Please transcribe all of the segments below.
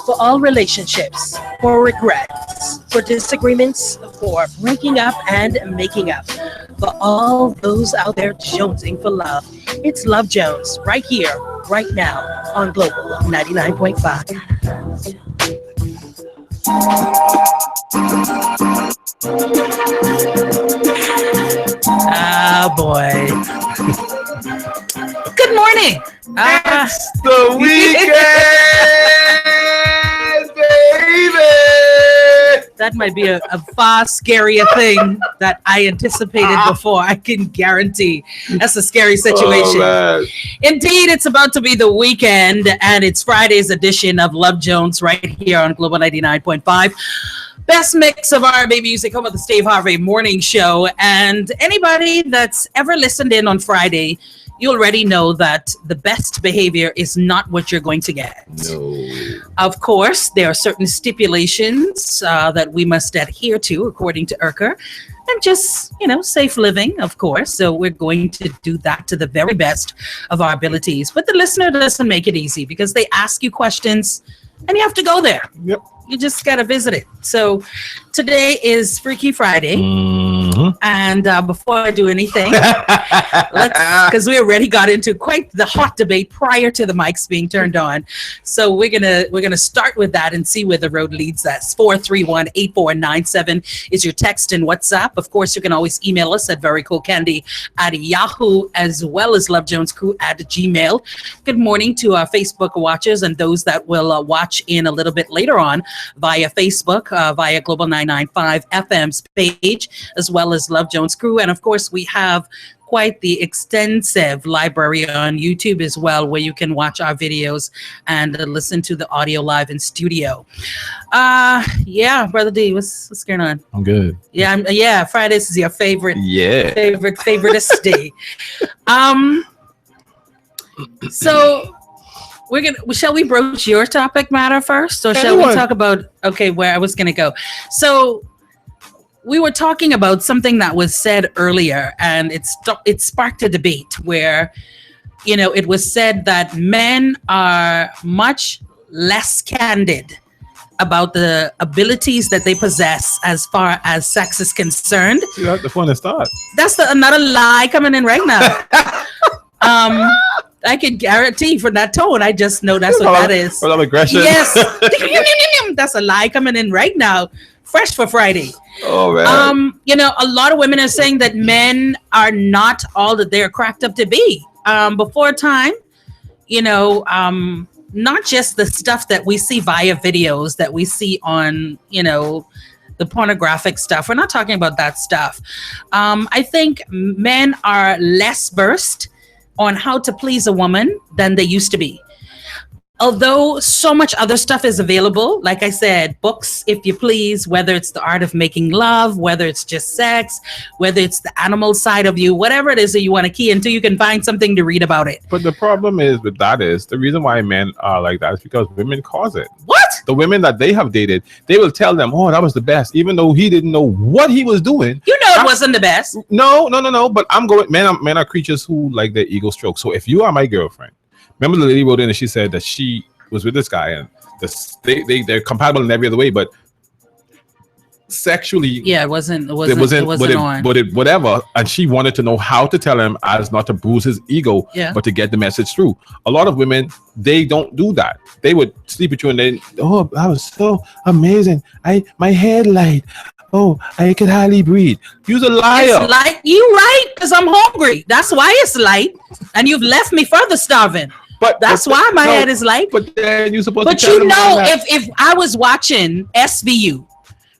for all relationships, for regrets, for disagreements, for breaking up and making up. For all those out there jonesing for love, it's Love Jones right here, right now on Global 99.5. Ah, boy. Good morning. It's the weekend, baby. That might be a far scarier thing that I anticipated before. I can guarantee that's a scary situation. Oh, Indeed, it's about to be the weekend, and it's Friday's edition of Love Jones right here on Global 99.5. Best mix of R&B music, home of the Steve Harvey Morning Show. And anybody that's ever listened in on Friday, you already know that the best behavior is not what you're going to get. no. Of course, there are certain stipulations that we must adhere to according to IRCA. And just, safe living, of course. So we're going to do that to the very best of our abilities. But the listener doesn't make it easy because they ask you questions and you have to go there. Yep. You just got to visit it. So today is Freaky Friday. And before I do anything, because we already got into quite the hot debate prior to the mics being turned on. So we're gonna start with that and see where the road leads us. 431-8497 is your text and WhatsApp. Of course, you can always email us at verycoolcandy@Yahoo, as well as lovejonescrew@gmail. Good morning to our Facebook watchers and those that will watch in a little bit later on via Facebook, via Global 995 FM's page, as well as Love Jones Crew. And of course, we have quite the extensive library on YouTube as well, where you can watch our videos and listen to the audio live in studio. Yeah, Brother D, what's going on? I'm good. Yeah, Fridays is your favorite. Yeah. Favoriteest day. So shall we broach your topic matter first, or shall we talk about where I was gonna go? So we were talking about something that was said earlier, and it sparked a debate where, it was said that men are much less candid about the abilities that they possess as far as sex is concerned. See, that's the fun start. That's another lie coming in right now. I can guarantee from that tone, I just know that's what that is. For aggression. Yes. That's a lie coming in right now. Fresh for Friday. Oh, man. A lot of women are saying that men are not all that they're cracked up to be. Before time, not just the stuff that we see via videos that we see on, the pornographic stuff. We're not talking about that stuff. I think men are less versed on how to please a woman than they used to be. Although so much other stuff is available, like I said, books, if you please, whether it's the art of making love, whether it's just sex, whether it's the animal side of you, whatever it is that you want to key into, you can find something to read about it. But the problem is with that is the reason why men are like that is because women cause it. What? The women that they have dated, they will tell them, oh, that was the best, even though he didn't know what he was doing. It wasn't the best. No. But men are creatures who like their ego stroke. So if you are my girlfriend, remember the lady wrote in and she said that she was with this guy and they're compatible in every other way, but sexually, it wasn't on. Whatever. And she wanted to know how to tell him as not to bruise his ego, but to get the message through. A lot of women, they don't do that. They would sleep with you and then, oh, that was so amazing. My head light. Oh, I could hardly breathe. You're a liar. It's light. You right, because I'm hungry. That's why it's light. And you've left me further starving. That's why my head is light. But then you're supposed to tell them if I was watching SVU,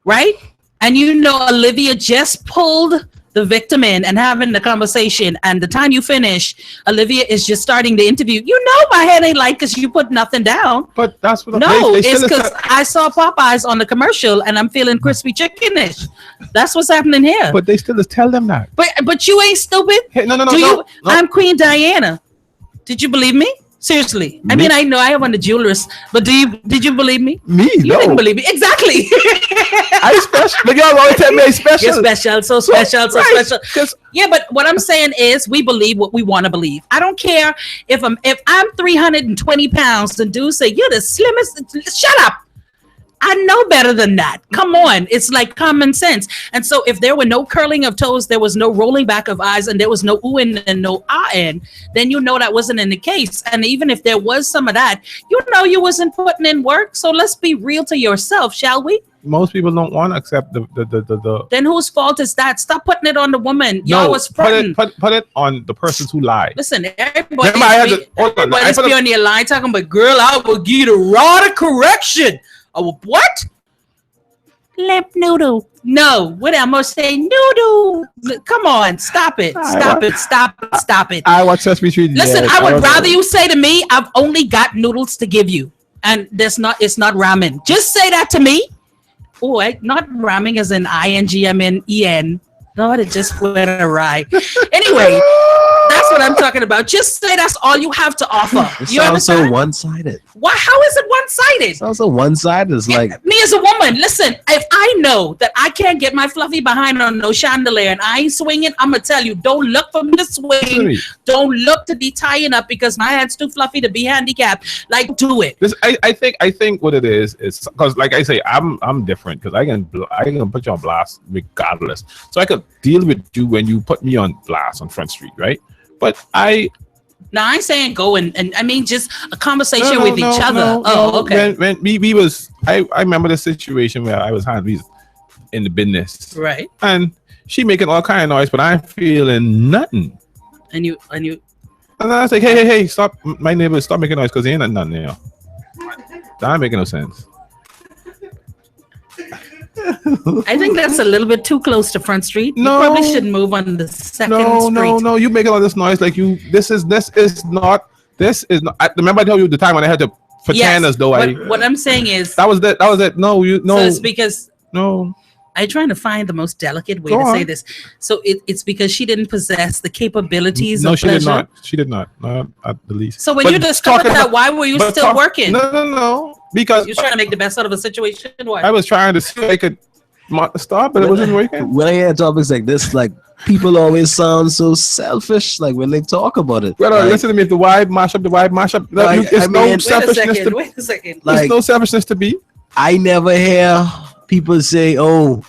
right? And Olivia just pulled the victim in and having the conversation, and the time you finish, Olivia is just starting the interview. My head ain't light because you put nothing down. But that's what it's because I saw Popeyes on the commercial and I'm feeling crispy chickenish. That's what's happening here. But they still tell them that. But you ain't stupid. Hey, no. I'm Queen Diana. Did you believe me? Seriously. I mean, I know I have on the jewelers, but did you believe me? Me? You didn't believe me. Exactly. I special. But y'all always tell me I special. You're special, so special. Yeah, but what I'm saying is we believe what we want to believe. I don't care if I'm 320 pounds and dudes say you're the slimmest. Shut up. I know better than that. Come on. It's like common sense. And so if there were no curling of toes, there was no rolling back of eyes, and there was no ooh and no ah in, then you know that wasn't in the case. And even if there was some of that, you know you wasn't putting in work. So let's be real to yourself, shall we? Most people don't want to accept the Then whose fault is that? Stop putting it on the woman. Y'all was fronting. Put it on the persons who lied. Listen, everybody's be on your line talking about, girl, I will give you the rod of correction. Oh, what? Limp noodle. No, what am I say? Noodle. Come on, stop it. Stop it. I watch Sesame Street. Listen, I would rather you say to me, I've only got noodles to give you. And it's not ramen. Just say that to me. Oh, not ramen as in INGMNEN. Lord, it just went awry. Anyway, that's what I'm talking about. Just say that's all you have to offer. It sounds so one-sided. Why? How is it one-sided? It sounds so one-sided. It's like me as a woman. Listen, if I know that I can't get my fluffy behind on no chandelier and I ain't swinging, I'm gonna tell you, don't look for me to swing. Don't look to be tying up because my head's too fluffy to be handicapped. Like, do it. I think what it is because, like I say, I'm different because I can put you on blast regardless. So I could deal with you when you put me on blast on Front Street, right? But I ain't saying go and I mean just a conversation with each other. Okay. When we was I remember the situation where I was in the business, right? And she making all kind of noise, but I'm feeling nothing. And I was like, hey, stop! My neighbor, stop making noise because there ain't nothing there. That ain't making no sense. I think that's a little bit too close to Front Street. You probably should move on the second street. No. You making all this noise like you. This is not. Remember I told you the time when I had to pretend as though What I'm saying is that was it. No. So it's because no. I'm trying to find the most delicate way to say this. So it's because she didn't possess the capabilities. No, she did not. She did not. Not at the least. So when you discovered that, why were you still working? No. Because you're trying to make the best out of a situation. Why? I was trying to see if I could stop, but it wasn't working. When I hear topics like this, like people always sound so selfish, like when they talk about it. Well, listen to me. If the wife mash up, it's no selfishness. Wait a second. There's no selfishness to be. I never hear people say, "Oh,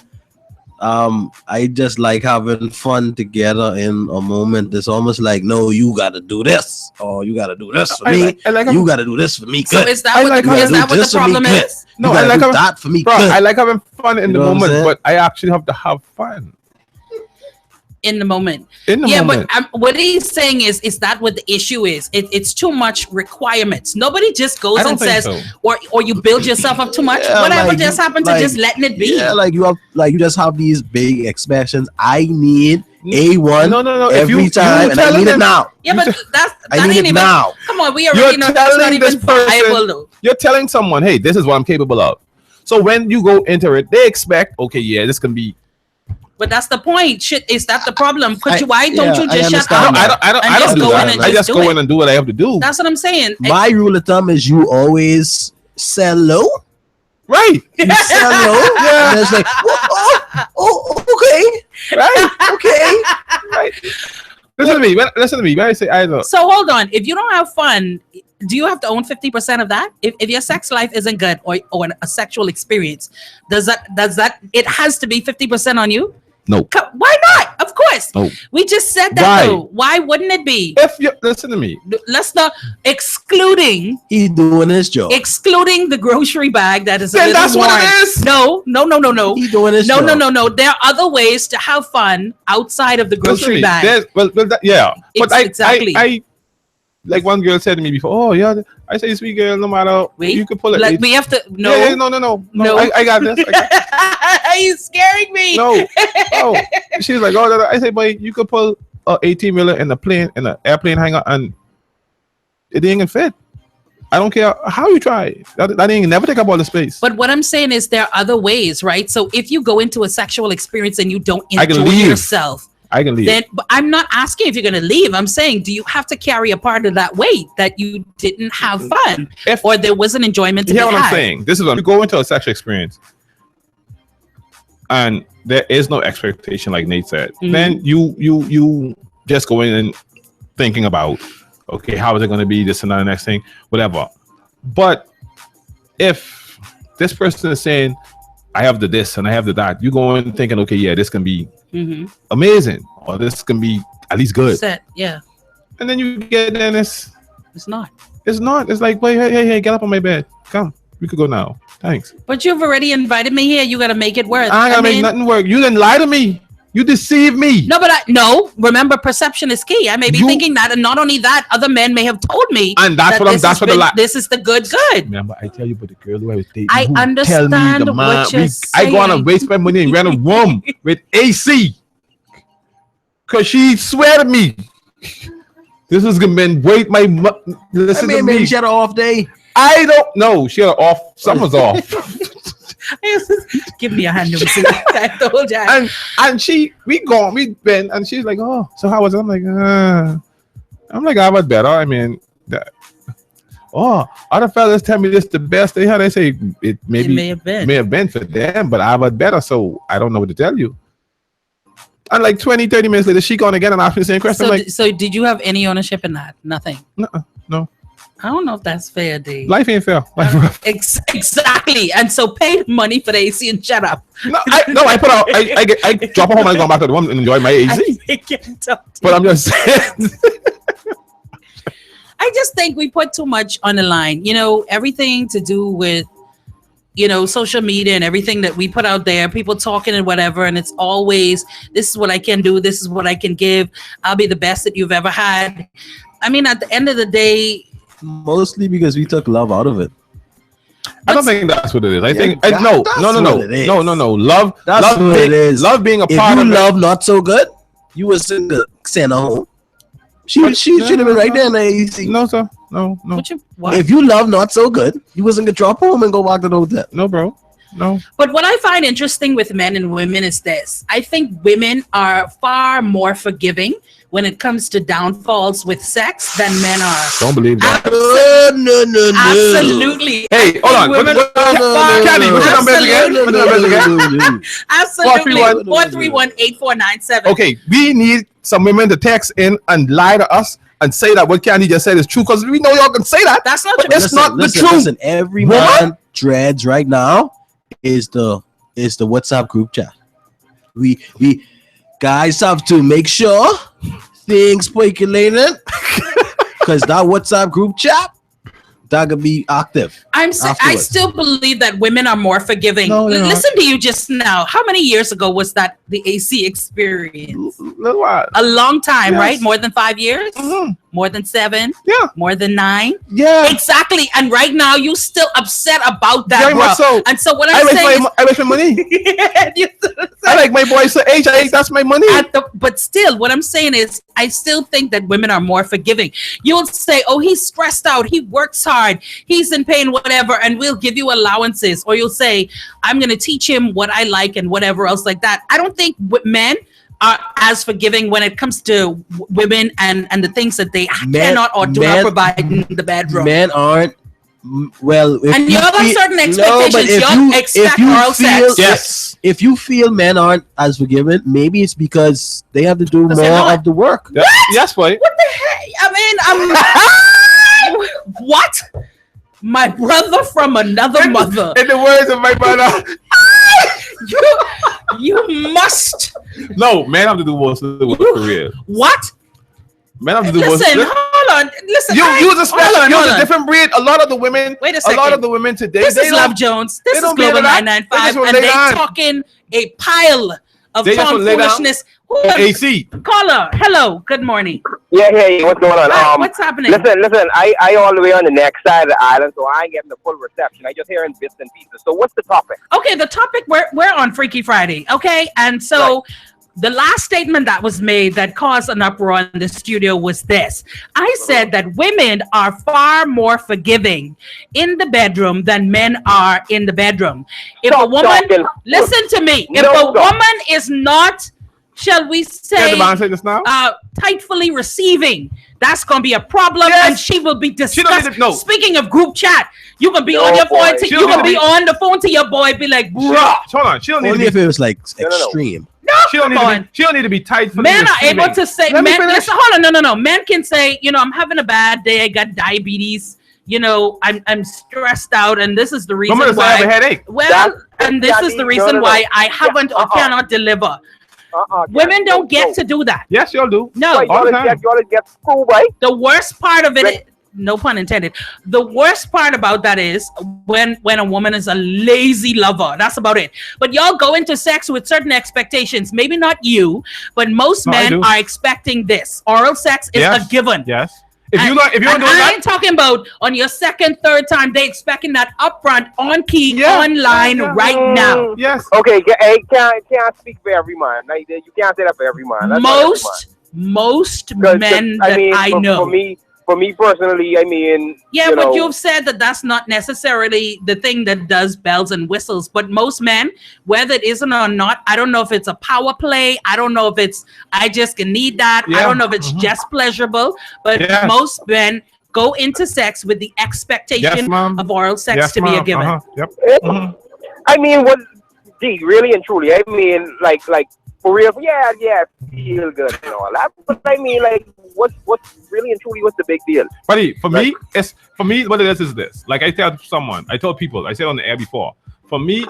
I just like having fun together in a moment." It's almost like, no, you got to do this, or you got to do this for me. You got to do this for me. So is that what the problem is? No, I like that for me. Bro, I like having fun in the moment, but I actually have to have fun. In the moment. But what he's saying is that what the issue is? It's too much requirements. Nobody just goes and says, so. or you build yourself up too much. Whatever like, just happened to just letting it be. Yeah, like you just have these big expectations. I need A1 no. every time, and I need it now. Yeah, but I need it now. Come on, we already know that's not even viable though. You're telling someone, hey, this is what I'm capable of. So when you go into it, they expect, okay, yeah, this can be. But that's the point. Is that the problem? Why don't you just shut up? I don't do that. I just go in and do what I have to do. That's what I'm saying. My rule of thumb is you always sell low. Right. You sell low. Yeah. And it's like, okay. Right. Okay. Right. Listen to me. When I say either. So hold on. If you don't have fun, do you have to own 50% of that? If your sex life isn't good or a sexual experience, does that it has to be 50% on you? No. Why not? Of course. No. We just said that though. Why wouldn't it be? If you listen to me. Let's not excluding. He's doing his job. Excluding the grocery bag that is. Then that's what it is. No. He's doing his job. No. There are other ways to have fun outside of the grocery bag. But I like one girl said to me before, oh yeah, I say sweet girl, no matter you can pull it. Like we have to no. I got this. Are you scaring me? No. She's like, oh, I say, boy, you could pull a 18-wheeler in an airplane hangar, and it ain't gonna fit. I don't care how you try. That ain't never take up all the space. But what I'm saying is there are other ways, right? So if you go into a sexual experience and you don't enjoy yourself. I can leave. Then but I'm not asking if you're going to leave. I'm saying, do you have to carry a part of that weight that you didn't have fun or there was an enjoyment to be had? What I'm saying. This is when you go into a sexual experience and there is no expectation, like Nate said. Then you just go in and thinking about, okay, how is it going to be, this and that, the next thing, whatever. But if this person is saying, I have the this and I have the that, you go in thinking, okay, yeah, this can be amazing, or this can be at least good. Set, yeah. And then you get there and it's not. It's not. It's like, wait, hey, get up on my bed. Come. We could go now. Thanks. But you've already invited me here. You got to make it work. I gotta make nothing work. You didn't lie to me. You deceived me. No, but remember, perception is key. I may be thinking that, and not only that, other men may have told me. And that's this is the good. Remember, I tell you, but the girl who I was dating, I understand tell me the man, what you're saying. I go on and waste my money and rent a room with AC. Because she swear to me. This is gonna be wait my listen to me. She had an off day. I don't know. She had an off. Someone's off. Give me a hand. I told you. And we've been, and she's like, oh, so how was it? I'm like, I was better. I mean, other fellas tell me this the best they had. I say it may have been for them, but I was better, so I don't know what to tell you. And like 20, 30 minutes later, she gone again and asked me the same question. So did you have any ownership in that? Nothing. No. I don't know if that's fair, D. Life ain't fair. Exactly. And so pay money for the AC and shut up. I put out. I drop her home and go back to the room and enjoy my AC. But I'm just saying. I just think we put too much on the line. Everything to do with social media and everything that we put out there, people talking and whatever, and it's always, this is what I can do, this is what I can give, I'll be the best that you've ever had. I mean, at the end of the day, mostly because we took love out of it. I don't think that's what it is. I think no. Love, that's what it is. Love being a part of it. If you love not so good, you would send her home. She should have been right there in the AC. No, sir. No. If you love not so good, you wasn't gonna drop home and go back to the hotel. No, bro. No. But what I find interesting with men and women is this. I think women are far more forgiving when it comes to downfalls with sex than men are. Don't believe that. No. Absolutely. Hey, hold on. Candy, what's your number again? Absolutely. 431-8497. Okay, we need some women to text in and lie to us and say that what Candy just said is true, because we know y'all can say that. That's not true. It's not the truth. Listen, every man dreads right now is the WhatsApp group chat. We guys have to make sure things percolated, because that WhatsApp group chat that could be active. I still believe that women are more forgiving. Listen to you just now. How many years ago was that the AC experience? A long time, yes. Right? More than 5 years? Mm-hmm. More than 7? Yeah. More than 9? Yeah. Exactly. And right now, you still upset about that, very much so. And so what I'm saying I waste my money. I like my boys to age. That's my money. But still, what I'm saying is, I still think that women are more forgiving. You'll say, oh, he's stressed out. He works hard. He's in pain, whatever. And we'll give you allowances. Or you'll say, I'm going to teach him what I like and whatever else like that. I don't think men are as forgiving when it comes to women and the things that they cannot or do not provide in the bedroom. Men aren't. Well, and you have certain expectations. You expect oral sex. Yes. If you feel men aren't as forgiving, maybe it's because they have to do more of the work. Yeah. Yes, boy. What the heck? I mean, what? My brother from another mother. In the words of my brother, you must. No, men have to do most of the work for real. What? Men have to do Listen, hold on. Listen, you're a different breed. A lot of the women. Wait a second. A lot of the women today. This is Love Jones. This is Global 995, and they talking a pile of foolishness. AC. Caller, hello. Good morning. Yeah, what's going on? What's happening? Listen. I all the way on the next side of the island, so I ain't getting the full reception. I just hearing bits and pieces. So what's the topic? Okay, the topic, we're on Freaky Friday, okay? And so... Right. The last statement that was made that caused an uproar in the studio was this. I said that women are far more forgiving in the bedroom than men are in the bedroom. If a woman, listen to me, if a woman is not shall we Yeah, say, the man said this now. tightfully receiving, that's gonna be a problem, Yes. and she will be She don't disgusted. need to know. Speaking of group chat, you can be No, on your boy. phone. She You don't can need be to be- on the phone to your boy. Be like, bro. Hold on. She don't need Only to if be. it was like No, no, no. extreme. She don't need to be. She don't need to be tight for Men the are able receiving. to say, Let me men, finish. listen, hold on, no. Men can say, I'm having a bad day. I got diabetes. I'm stressed out, and this is the reason Women say I have a why. headache. Well, and this is the reason no. why I haven't or cannot deliver. Women don't get to do that. Yes, y'all do. No. Right, all the you time. always get screwed, right? The worst part of it, Right. no pun intended. The worst part about that is when a woman is a lazy lover. That's about it. But y'all go into sex with certain expectations. Maybe not you, but most No, I men do. are expecting this. Oral sex is Yes. a given. Yes. If you And- don't do and I that, ain't talking about on your second, third time. They expecting that upfront, on key, Yeah. online Yeah. right now. yes. Okay, can't speak for every man. Like, you can't say that for every man. That's not every Most man. 'Cause men that I know. For me personally, I mean, Yeah, you but know, you've said that that's not necessarily the thing that does bells and whistles. But most men, whether it isn't or not, I don't know if it's a power play. I don't know if it's I just can need that. I Yeah. don't know if it's just pleasurable. But Yes. most men go into sex with the Yes, expectation ma'am. of oral sex Yes, to be a ma'am. given. Yep. it- I mean, what? Gee, really and truly, I mean, like for real, yeah, feel good and all that. But I mean, like, what's really and truly, what's the big deal? Buddy, for me, what it is this. Like I tell someone, I told people, I said on the air before. For me,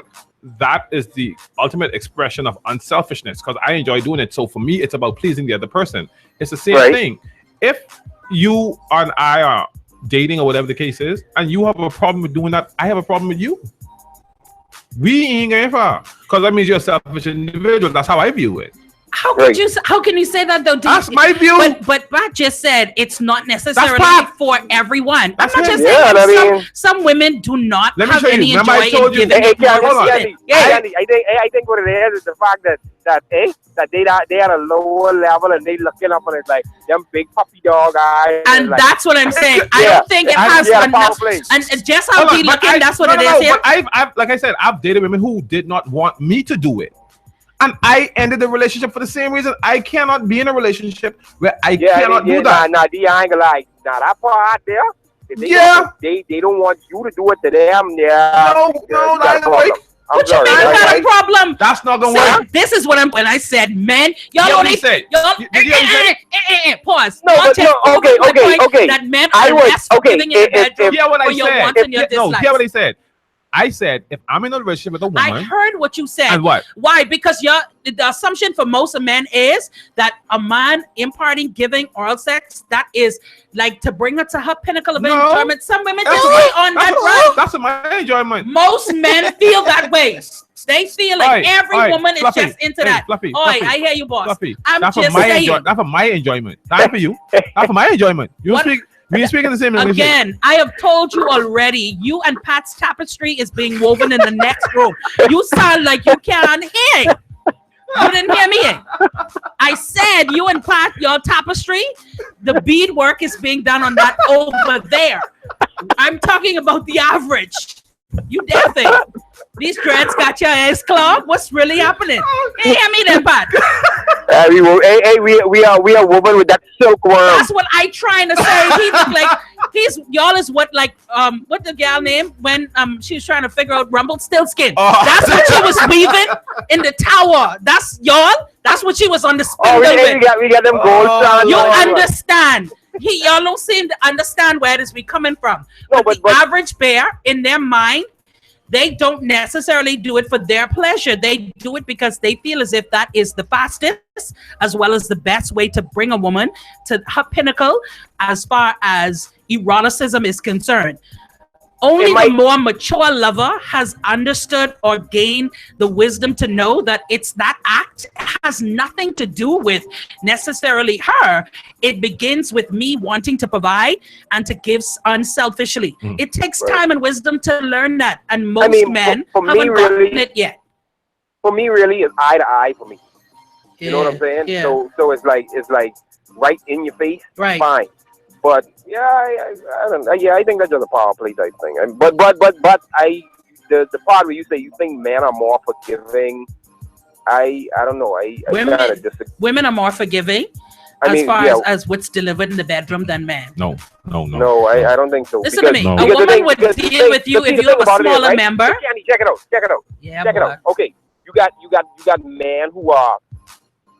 that is the ultimate expression of unselfishness because I enjoy doing it. So for me, it's about pleasing the other person. It's the same Right. thing. If you and I are dating or whatever the case is, and you have a problem with doing that, I have a problem with you. We ain't going far because that means you're a selfish individual. That's how I view it. How Right. could you? How can you say that though? That's my view. But Pat just said it's not necessarily Pat. for everyone. That's I'm not it. just Yeah, saying I some, mean- some women do not Let me have show you. any Remember I enjoy told in you- giving Hey, it hold on. respect. I think what it is the fact that they at a lower level and they looking up and it's like them big puppy dog eyes. And like, that's what I'm saying. I Yeah. don't think it has Yeah, enough. power play. And just how Hold on, he but looking, that's what no, it no, is no, here. But I've like I said, I've dated women who did not want me to do it, and I ended the relationship for the same reason. I cannot be in a relationship where I cannot do that. Nah, I ain't gonna lie. Nah, that part there. If they Yeah. don't- They don't want you to do it to them. Yeah. No, you that got a ain't right. problem. I'm What you sorry. mean you I- got I- a problem? That's not gonna So work. this is what I'm when I said men, y'all Yeah, what only he said. y'all Did you hear what he said? pause. No, but Context, no, okay, my point okay. That men I are would- less okay, forgiving in the bedroom Hear what I for your said. wants and your No, dislikes. hear what I said. I said if I'm in a relationship with a I woman, heard what you said. and what? Why? Because the assumption for most of men is that a man imparting, giving oral sex, that is like to bring her to her pinnacle of No. enjoyment. Some women That's just what- stay on that that's ride. what- That's my enjoyment. Most men feel that way. They feel like Oi, every oi, woman Fluffy, is just into hey, that. Fluffy, Oi, Fluffy, I hear you, boss. Fluffy. I'm That's just for my saying. That's for my enjoyment. Not for you. That's for my enjoyment. You What- speak. We speaking the same language. Again, I have told you already, you and Pat's tapestry is being woven in the next room. You sound like you can't hear. You didn't hear me. I said you and Pat, your tapestry, the beadwork is being done on that over there. I'm talking about the average. You deafing. These dreads got your ass clogged. What's really happening? Hey, hear me then, Pat. we are woven with that silkworm. That's what I trying to say. He look like y'all is what what the gal name when she was trying to figure out Rumpelstiltskin. Oh. That's what she was weaving in the tower. That's y'all. That's what she was on the spindle with. We got them gold Oh, strands. You all right. understand? Y'all don't seem to understand where this be coming from. No, But the average bear, in their mind, they don't necessarily do it for their pleasure. They do it because they feel as if that is the fastest as well as the best way to bring a woman to her pinnacle as far as eroticism is concerned. Only the more mature lover has understood or gained the wisdom to know that it's that act has nothing to do with necessarily her. It begins with me wanting to provide and to give unselfishly. It takes time and wisdom to learn that, and most men for me, haven't gotten really, it yet. For me, really, it's eye to eye for me. You know what I'm saying? Yeah. So it's like right in your face. Right. Fine. But yeah, I don't know. Yeah, I think that's just a power play type thing. But the part where you say you think men are more forgiving I don't know. I Women- kind of disagree. Women are more forgiving as what's delivered in the bedroom than men. No. No, I don't think so. Listen to me. no. A Because the woman thing- would because the deal thing- with you the if thing you have a about it is, smaller right? member. Candy, check it out. Yeah, Check it boy. out. Okay, you got men who are,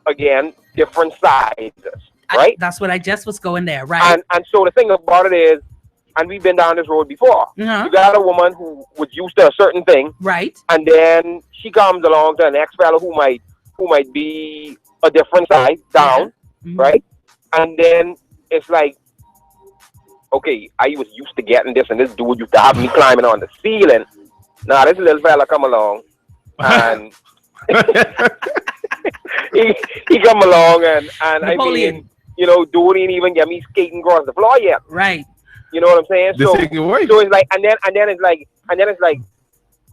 again, different sizes, right? That's what I just was going there, right? And so the thing about it is, and we've been down this road before. Uh-huh. You got a woman who was used to a certain thing, Right. and then she comes along to an ex fella who might be a different size down, Mhm. right? And then it's like, okay, I was used to getting this, and this dude used to have me climbing on the ceiling. Now this little fella come along, and he come along, and I Napoleon. mean, you know, dude ain't even get me skating across the floor yet. Right. You know what I'm saying? This So ain't your wife. it's like, and then it's like,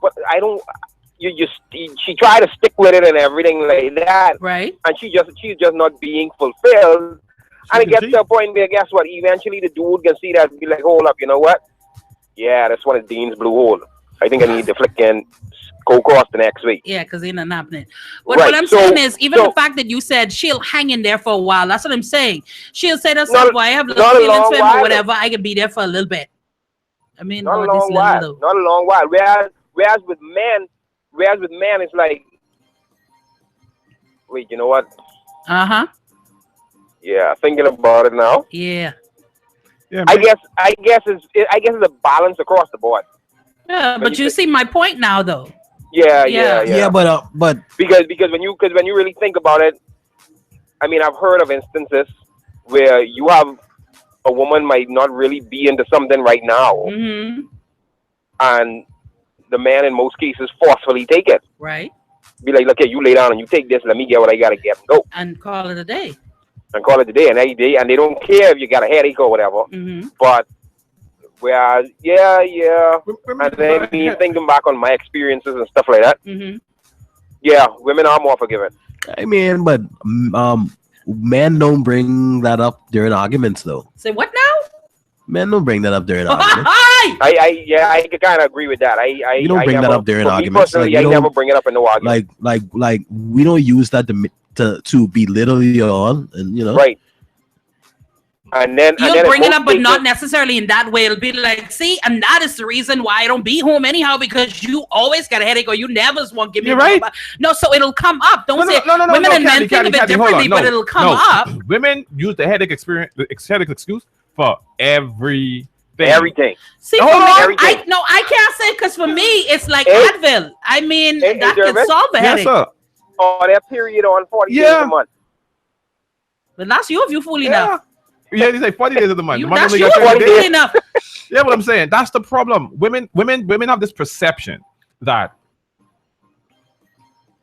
but I don't. She tried to stick with it and everything like that, Right. and she's just not being fulfilled. And it can gets cheat. to a point where, guess what? Eventually, the dude can see that and be like, hold up, you know what? Yeah, this one is Dean's blue hole. I think I need to flick and go across the next week. Yeah, because ain't nothing happening. But Right, what I'm so- saying is, even so- the fact that you said she'll hang in there for a while, that's what I'm saying. She'll say to Not- herself, well, I have little not a feelings long for him while, or whatever. I can be there for a little bit. I mean, Not a all long this while. little. Not a long while. Whereas with men, it's like, wait, you know what? Uh-huh. Yeah, thinking about it now. Yeah. Yeah, I man. guess it's a balance across the board. Yeah, When but you you think- see my point now, though. Yeah. Yeah, but Because when you really think about it, I mean, I've heard of instances where you have a woman might not really be into something right now, Mm-hmm. and the man in most cases forcefully take it. Right. Be like, okay, you lay down and you take this. Let me get what I gotta get and go And call it a day. and call it a day. And they don't care if you got a headache or whatever. Mm-hmm. But whereas, yeah. Women- And then me thinking back on my experiences and stuff like that. Mm-hmm. Yeah, women are more forgiving. I mean, but men don't bring that up during arguments, though. Say what now? Men don't bring that up during arguments. Hi! I kind of agree with that. You don't bring that never, up during for me arguments. personally, Like, I you never don't- bring it up in no argument. Like we don't use that to belittle you on, and you know. Right. And then You'll bring it up, but most not cases- necessarily in that way. It'll be like, see, and that is the reason why I don't be home anyhow, because you always got a headache or you never want to give me You're a right. No, so it'll come up. Don't say No, women and men Candy, think of it Candy, hold differently, on. but No, it'll come no. up. Women use the headache excuse for everything. everything. See, Hold for me, on. Everything. I can't say, because for me, it's like Hey. Advil. I mean, Hey, that can Jervis? solve a Yes, headache. sir. Or that period on 40 days Yeah. a month. But that's you if you fool Yeah. enough. Yeah, they say 40 days of the month. You, The month that's only you got if 30 you days. fool enough. Yeah, what I'm saying. That's the problem. Women have this perception that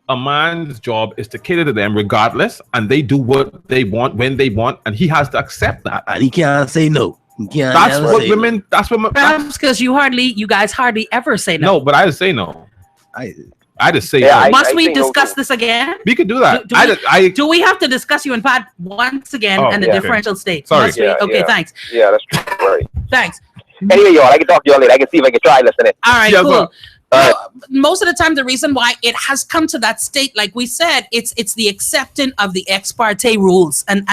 a man's job is to cater to them regardless, and they do what they want when they want, and he has to accept that. And he can't say no. He can't. That's never what say women. That's what. Perhaps because you guys hardly ever say No, no. but I just say no. I I just say Yeah, no. I- Must we say no discuss too. this again? We could do that. Do I we- just, I Do we have to discuss you in part once again Oh, and the yeah. differential state? Sorry. Must we? Yeah, Okay, yeah. thanks. Yeah, that's true. Right. Thanks. Anyway, y'all, I can talk to y'all later. I can see if I can try listening. All right, Yes, cool. sir. All Most of the time, the reason why it has come to that state, like we said, it's the acceptance of the ex parte rules, and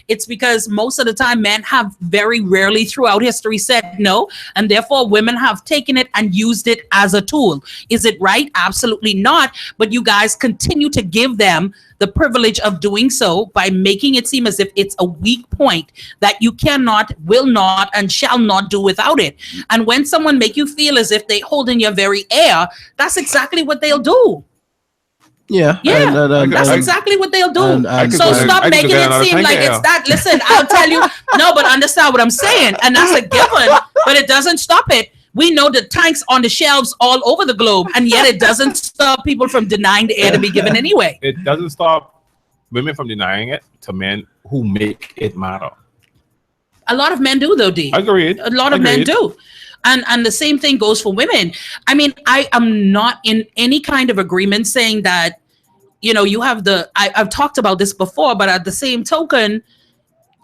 it's because most of the time men have very rarely throughout history said no, and therefore women have taken it and used it as a tool. Is it right? Absolutely not. But you guys continue to give them the privilege of doing so by making it seem as if it's a weak point that you cannot, will not, and shall not do without it. And when someone make you feel as if they hold in your very air, that's exactly what they'll do. yeah. Yeah, and- That's and- exactly what they'll do. and- and- So I stop could making go it down on a seem tank like of it's air. that. Listen, I'll tell you. No, but understand what I'm saying. And that's a given. But it doesn't stop it. We know the tanks on the shelves all over the globe. And yet it doesn't stop people from denying the air to be given anyway. it doesn't stop women from denying it to men who make it matter. A lot of men do, though, D. Agreed. A lot of men Agreed. do. And the same thing goes for women. I mean, I am not in any kind of agreement saying that, you know, you have I've talked about this before, but at the same token,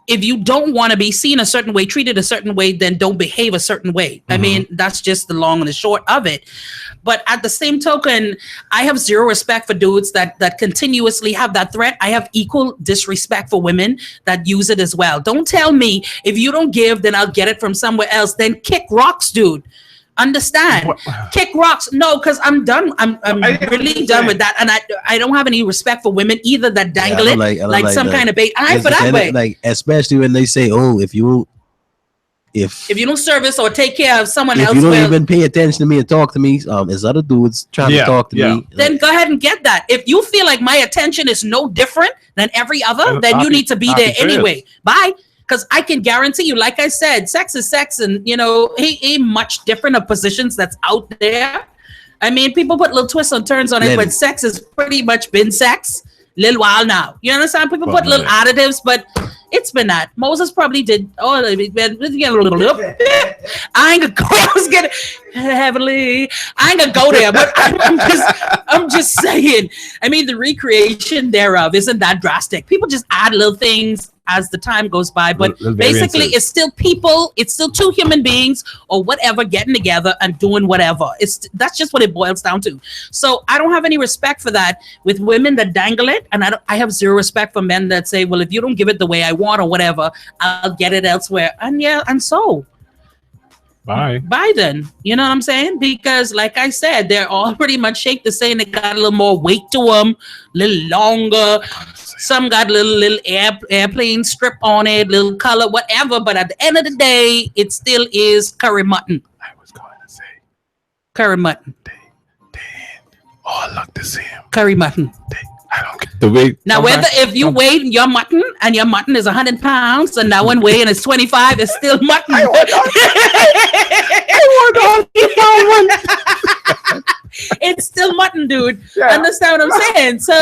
if you don't want to be seen a certain way, treated a certain way, then don't behave a certain way. I mean, that's just the long and the short of it. But at the same token, I have zero respect for dudes that continuously have that threat. I have equal disrespect for women that use it as well. Don't tell me if you don't give, then I'll get it from somewhere else. Then kick rocks, dude. Understand? Kick rocks. No, because I'm done. I'm really done with that. And I don't have any respect for women either that dangle it like some kind of bait. I for that way. Like, especially when they say, oh, if you don't service or take care of someone else, if you don't even pay attention to me and talk to me, is other dudes trying to talk to me? Then go ahead and get that. If you feel like my attention is no different than every other, then you need to be there anyway. Bye. Because I can guarantee you, like I said, sex is sex, and ain't much different of positions that's out there. I mean, people put little twists and turns on it, but sex has pretty much been sex little while now. You understand? People put little additives, but it's been that. Moses probably did. I ain't gonna go. I was getting heavenly. I ain't gonna go there, but I'm just saying. I mean, the recreation thereof isn't that drastic. People just add little things as the time goes by, but basically it's still people, it's still two human beings or whatever getting together and doing whatever. That's just what it boils down to. So I don't have any respect for that with women that dangle it, and I have zero respect for men that say, well, if you don't give it the way I want or whatever, I'll get it elsewhere. And so bye then. You know what I'm saying? Because like I said, they're all pretty much shaped the same. They got a little more weight to them, a little longer. Some got a little airplane strip on it, little color, whatever. But at the end of the day, it still is curry mutton. I was going to say curry mutton. They all look the same. Curry mutton. I don't get the weight. Now, if you weigh your mutton and your mutton is 100 pounds and that one weigh and it's 25, it's still mutton. I want one. It's still mutton, dude. Yeah. Understand what I'm saying? So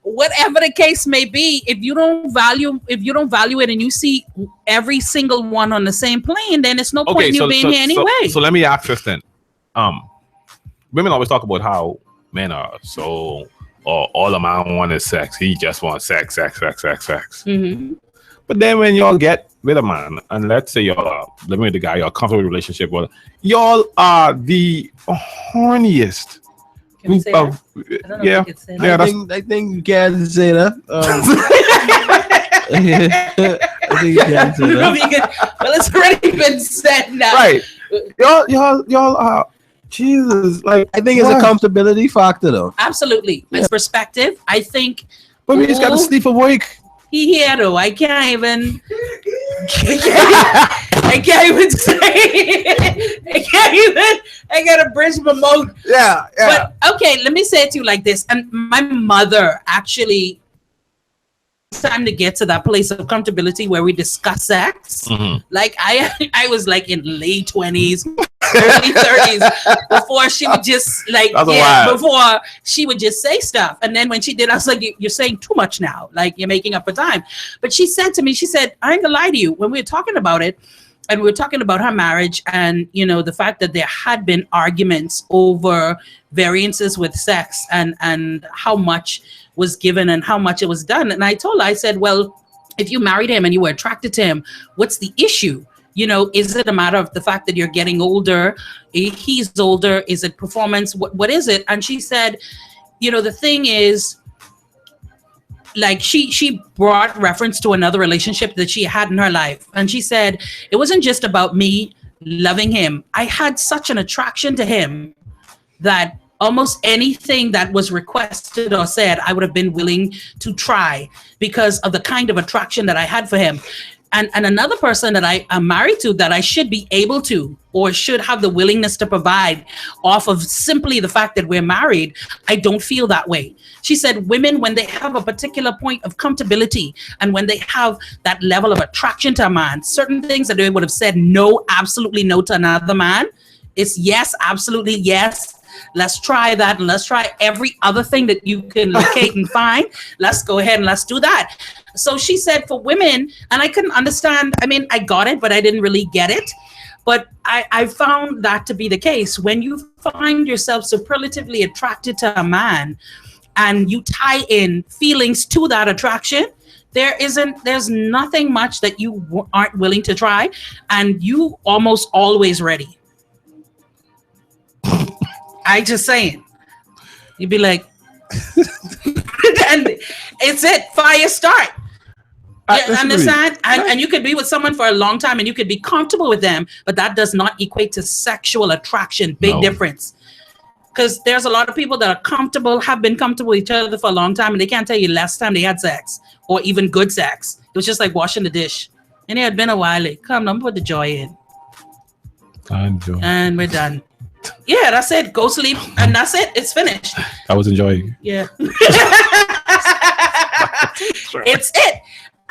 whatever the case may be, if you don't value it and you see every single one on the same plane, then it's no point in you being here anyway. So let me ask this then. Women always talk about how men are so all a man wants is sex. He just wants sex. Mm-hmm. But then when y'all get with a man, and let's say y'all are living with the guy, you're comfortable with relationship, well, y'all are the horniest. Can we say that? Yeah. I think you can say that. I think you can say that. Well, it's already been said now. Right. Y'all are. Jesus, like I think it's a comfortability factor, though. Absolutely, it's perspective. I think. But we just got to sleep awake. He here though. I can't even say. I gotta bridge my mouth. Yeah. But okay, let me say it to you like this. And my mother actually. It's time to get to that place of comfortability where we discuss sex. Mm-hmm. Like I was like in late 20s, early 30s before she would just before she would just say stuff. And then when she did, I was like, you're saying too much now. Like you're making up for time. But she said to me, I ain't gonna lie to you. When we were talking about it, and we were talking about her marriage and, the fact that there had been arguments over variances with sex and how much was given and how much it was done. And I told her, I said, well, if you married him and you were attracted to him, what's the issue? Is it a matter of the fact that you're getting older? He's older. Is it performance? What is it? And she said, the thing is, like she brought reference to another relationship that she had in her life. And she said, it wasn't just about me loving him. I had such an attraction to him that almost anything that was requested or said, I would have been willing to try because of the kind of attraction that I had for him. And another person that I am married to that I should be able to or should have the willingness to provide off of simply the fact that we're married, I don't feel that way. She said women, when they have a particular point of comfortability and when they have that level of attraction to a man, certain things that they would have said no, absolutely no to another man, it's yes, absolutely yes. Let's try that and let's try every other thing that you can locate and find. Let's go ahead and let's do that. So she said for women, and I couldn't understand, I mean, I got it, but I didn't really get it. But I found that to be the case. When you find yourself superlatively attracted to a man and you tie in feelings to that attraction, there's nothing much that you aren't willing to try, and you almost always ready. I just saying. You'd be like, and it's it. Fire start. You understand? And you could be with someone for a long time and you could be comfortable with them, but that does not equate to sexual attraction. Big difference. Because there's a lot of people that are comfortable, have been comfortable with each other for a long time, and they can't tell you last time they had sex or even good sex. It was just like washing the dish. And it had been a while. Like, come on, put the joy in. And we're done. Yeah, that's it. Go sleep. And that's it. It's finished. I was enjoying. Yeah. It's it.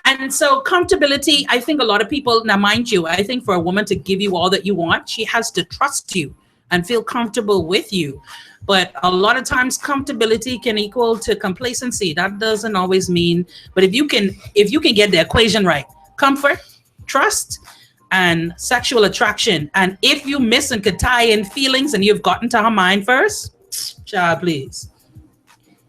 And so comfortability, I think a lot of people, now mind you, I think for a woman to give you all that you want, she has to trust you and feel comfortable with you. But a lot of times comfortability can equal to complacency. That doesn't always mean, but if you can get the equation right, comfort, trust, and sexual attraction. And if you miss and could tie in feelings and you've gotten to her mind first, child, please.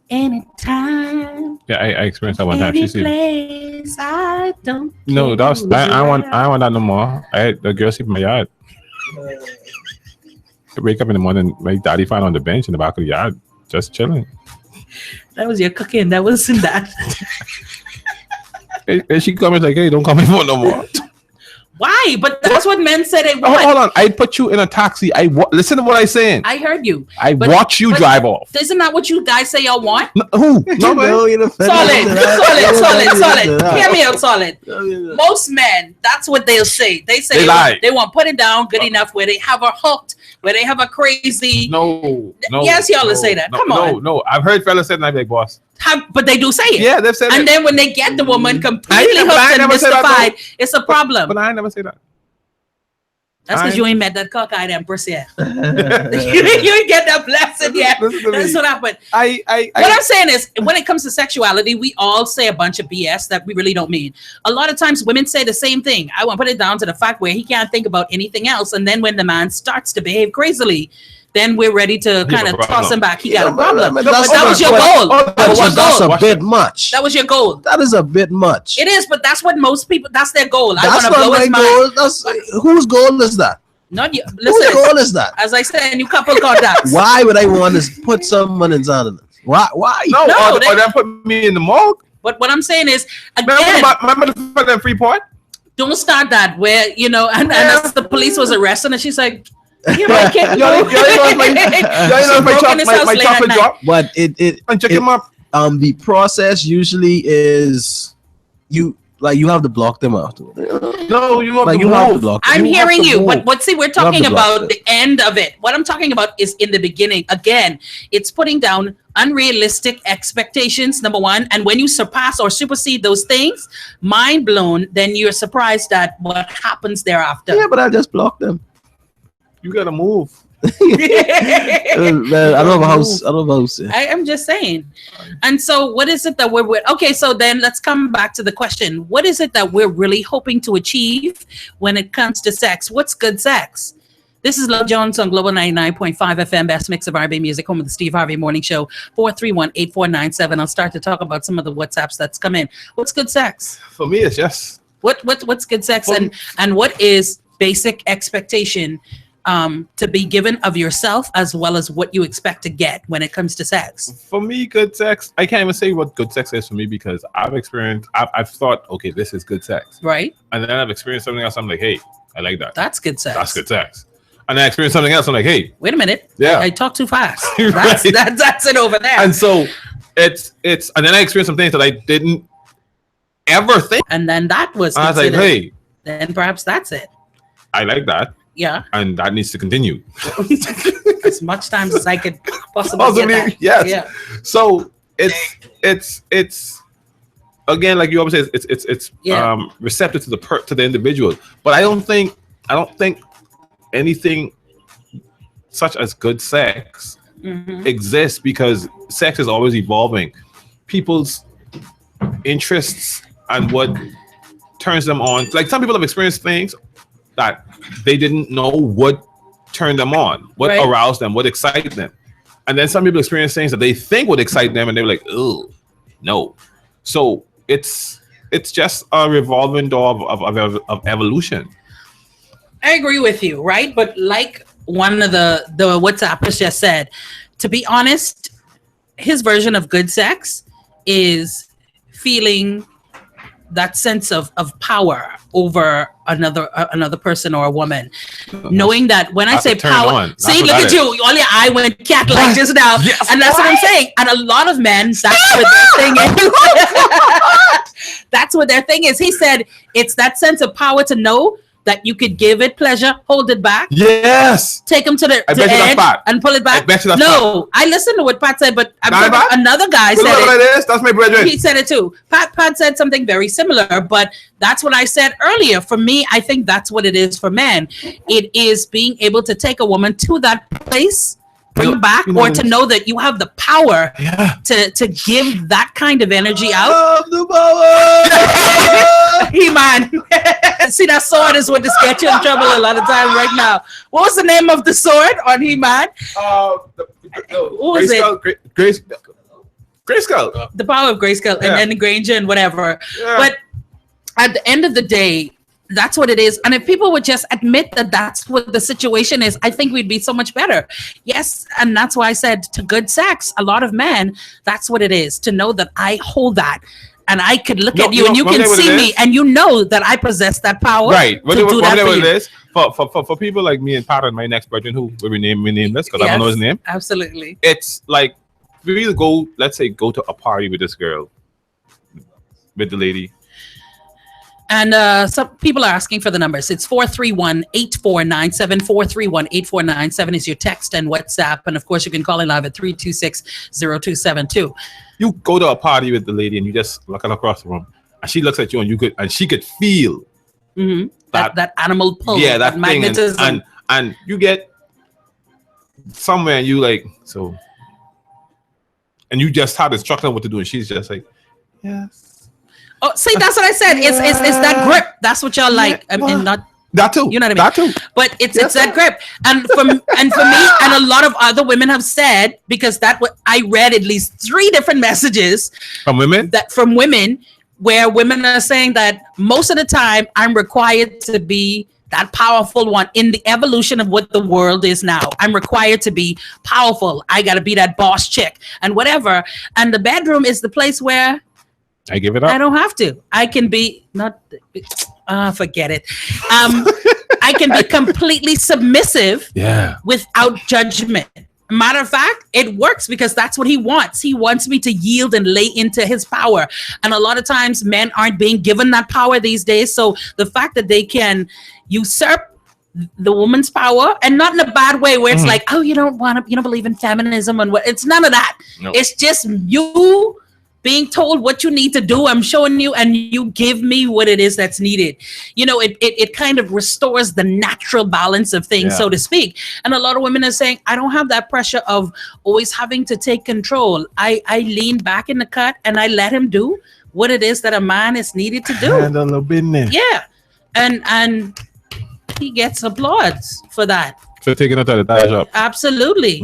Anytime. Yeah, I experienced that one time. Any place, I don't. No, that's I want that no more. I had the girl sleep in my yard. I wake up in the morning, my daddy found on the bench in the back of the yard, just chilling. That was your cooking. That wasn't that. And she comes like, "Hey, don't call me for no more." Why? But that's what men say they want. Hold on. I put you in a taxi. Listen to what I'm saying. I heard you. I watch you drive off. Isn't that what you guys say y'all want? No, who? No, Solid. Hear me out, solid. Most men, that's what they'll say. They say they want put it down good enough where they have her hooked, where they have a crazy. No. Yes, y'all will say that. Come on. No. I've heard fellas say that, big boss. But they do say it. Yeah, they've said it. And then when they get the woman completely hooked and mystified, it's a problem. But I never say that. That's because you ain't met that cockeyed empress yet. You ain't get that blessing yet. That's what happened. What I'm saying is, when it comes to sexuality, we all say a bunch of BS that we really don't mean. A lot of times women say the same thing. I want to put it down to the fact where he can't think about anything else. And then when the man starts to behave crazily, then we're ready to kind of toss him back. He got a problem. But that was your goal. That's a bit much. That was your goal. That is a bit much. It is, but that's what most people, that's their goal. I want to blow his mind. Whose goal is that? Not you. Listen, whose goal is that? As I said, new couple contacts. Why would I want to put someone in silence? Why? Or then put me in the morgue. But what I'm saying is, again, remember the Freeport? Don't start that where, and as the police was arresting, and she's like, my chocolate drop. But it check him up. The process usually is you have to block them out. No, you have to block them. I'm hearing you, but see, we're talking about the end of it. What I'm talking about is in the beginning. Again, it's putting down unrealistic expectations, number one. And when you surpass or supersede those things, mind blown, then you're surprised at what happens thereafter. Yeah, but I just block them. You gotta move. I don't know how. I'm just saying. And so what is it that we're with? Okay, so then let's come back to the question. What is it that we're really hoping to achieve when it comes to sex? What's good sex? This is Love Jones on Global 99.5 FM, best mix of R&B music, home of the Steve Harvey Morning Show, 431-8497. I'll start to talk about some of the WhatsApps that's come in. What's good sex? For me, it's just... What's good sex? And what is basic expectation to be given of yourself as well as what you expect to get when it comes to sex? For me, good sex, I can't even say what good sex is for me because I've thought, okay, this is good sex. Right. And then I've experienced something else. I'm like, hey, I like that. That's good sex. That's good sex. And then I experienced something else. I'm like, hey. Wait a minute. Yeah. I talk too fast. That's it over there. And so it's, and then I experienced some things that I didn't ever think. And then that was I was like, hey. Then perhaps that's it. I like that. Yeah. And that needs to continue. As much time as I could possibly get that. Yes. Yeah. So it's again, like you always say, it's receptive to the individual. But I don't think anything such as good sex exists because sex is always evolving. People's interests and what turns them on. Like some people have experienced things that they didn't know what turned them on, what aroused them, what excited them. And then some people experience things that they think would excite them and they're like, oh, no. So it's it's just a revolving door of evolution. I agree with you, right? But like one of the WhatsAppers just said, to be honest, his version of good sex is feeling that sense of power over another person or a woman, knowing that when I say power, see, look at you, all your eye went cat like just now, and that's what I'm saying. And a lot of men, that's what their thing is. That's what their thing is. He said it's that sense of power to know that you could give it pleasure, hold it back. Yes. Take him to the edge and pull it back. I listened to what Pat said, but another guy said it. That's my brethren. He said it too. Pat said something very similar, but that's what I said earlier. For me, I think that's what it is for men. It is being able to take a woman to that place, bring back, or to know that you have the power to give that kind of energy out. I have the power. He-Man. See, that sword is what just gets you in trouble a lot of times right now. What was the name of the sword on He-Man? What was it? Grayskull. The power of Grayskull and Granger and whatever. Yeah. But at the end of the day, that's what it is. And if people would just admit that that's what the situation is, I think we'd be so much better. Yes. And that's why I said to good sex, a lot of men, that's what it is. To know that I hold that. And I could look at you and you can see me and you know that I possess that power. Right. What it is for people like me and Pat and my next brethren who will rename this because I don't know his name. Absolutely. It's like we go to a party with this girl, with the lady. And some people are asking for the numbers. It's 431-8497. 431-8497 is your text and WhatsApp. And of course, you can call in live at 326-0272. You go to a party with the lady and you just look across the room, and she looks at you and she could feel that animal pull, that magnetism, and you get somewhere and you like so, and you just have instruction what to do, and she's just like, yes. Oh, see, that's what I said. It's that grip. That's what y'all like. I mean, not. That too. You know what I mean? That too. But it's that grip. And for me, and a lot of other women have said, because I read at least 3 different messages from women where women are saying that most of the time I'm required to be that powerful one in the evolution of what the world is now. I'm required to be powerful. I got to be that boss chick and whatever. And the bedroom is the place where I give it up. I don't have to. I can be forget it. I can be completely submissive without judgment. Matter of fact, it works because that's what he wants. He wants me to yield and lay into his power. And a lot of times men aren't being given that power these days. So the fact that they can usurp the woman's power, and not in a bad way where it's like, oh, you don't believe in feminism and what, it's none of that. No. It's just you being told what you need to do. I'm showing you and you give me what it is that's needed. You know, it kind of restores the natural balance of things, so to speak. And a lot of women are saying, I don't have that pressure of always having to take control. I lean back in the cut and I let him do what it is that a man is needed to do. And a little business. Yeah. And he gets applause for that. For taking it to the tire shop. Absolutely.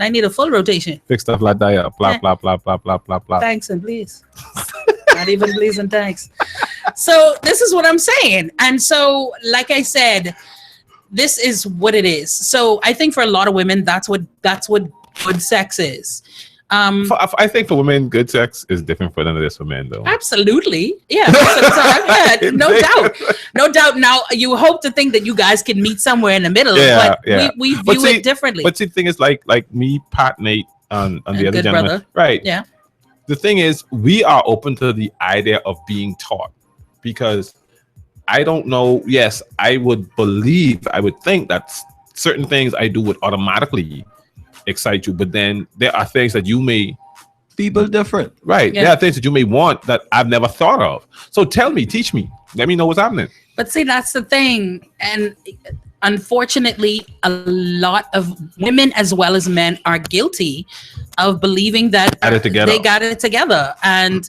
I need a full rotation. Fix stuff like that. Blah, blah, blah, blah, blah, blah, blah. Thanks and please. Not even please and thanks. So this is what I'm saying. And so, like I said, this is what it is. So I think for a lot of women, that's what good sex is. I think for women, good sex is different than it is for men, though. Absolutely. Yeah. No doubt. Now, you hope to think that you guys can meet somewhere in the middle, but we view it differently. But the thing is, like me, Pat, Nate, and the other gentleman. Brother. Right. Yeah. The thing is, we are open to the idea of being taught, because I don't know. Yes, I would think that certain things I do would automatically excite you, but then there are things that you may people different, right? There are things that you may want that I've never thought of. So teach me, let me know what's happening. But see, that's the thing, and unfortunately, a lot of women as well as men are guilty of believing that they got it together. And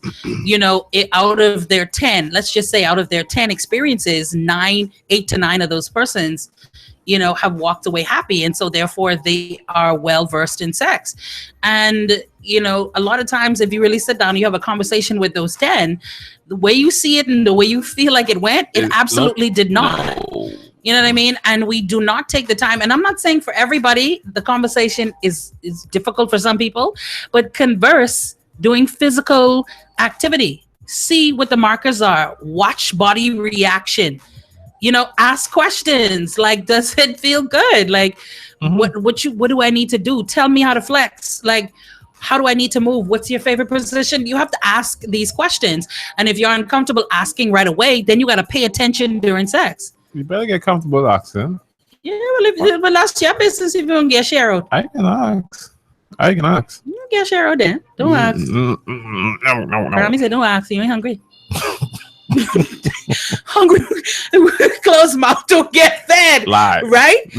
out of their 10, let's just say out of their 10 experiences, 8 to 9 of those persons, have walked away happy, and so therefore they are well versed in sex. And a lot of times, if you really sit down, you have a conversation with those 10, the way you see it and the way you feel like it went, it absolutely did not. No. You know what I mean? And we do not take the time. And I'm not saying for everybody, the conversation is difficult for some people, but converse, doing physical activity, see what the markers are, watch body reaction, ask questions like, does it feel good? Like, what do I need to do? Tell me how to flex. Like, how do I need to move? What's your favorite position? You have to ask these questions. And if you're uncomfortable asking right away, then you got to pay attention during sex. You better get comfortable asking. Yeah, well, but last year business if you don't get share out. I can ask. You get share out then. Don't ask. No. Rami said, don't ask. You ain't hungry. Hungry, closed mouth don't get fed. Lie. Right?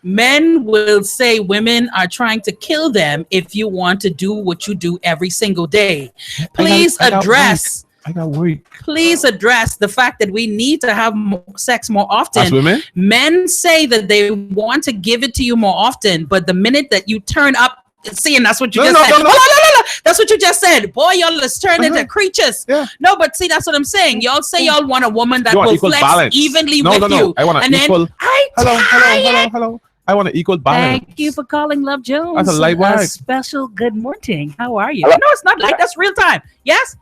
Men will say women are trying to kill them if you want to do what you do every single day. Please address. I got work. Please address the fact that we need to have sex more often. As women? Men say that they want to give it to you more often, but the minute that you turn up, see, and that's what you just said. No. That's what you just said. Boy, y'all is turning into creatures. Yeah. No, but see, that's what I'm saying. Y'all say y'all want a woman that will flex balance. evenly with you. I want an equal. Hello. I want an equal balance. Thank you for calling Love Jones. That's a light wife. Special good morning. How are you? Hello. No, it's not light. That's real time. Yes.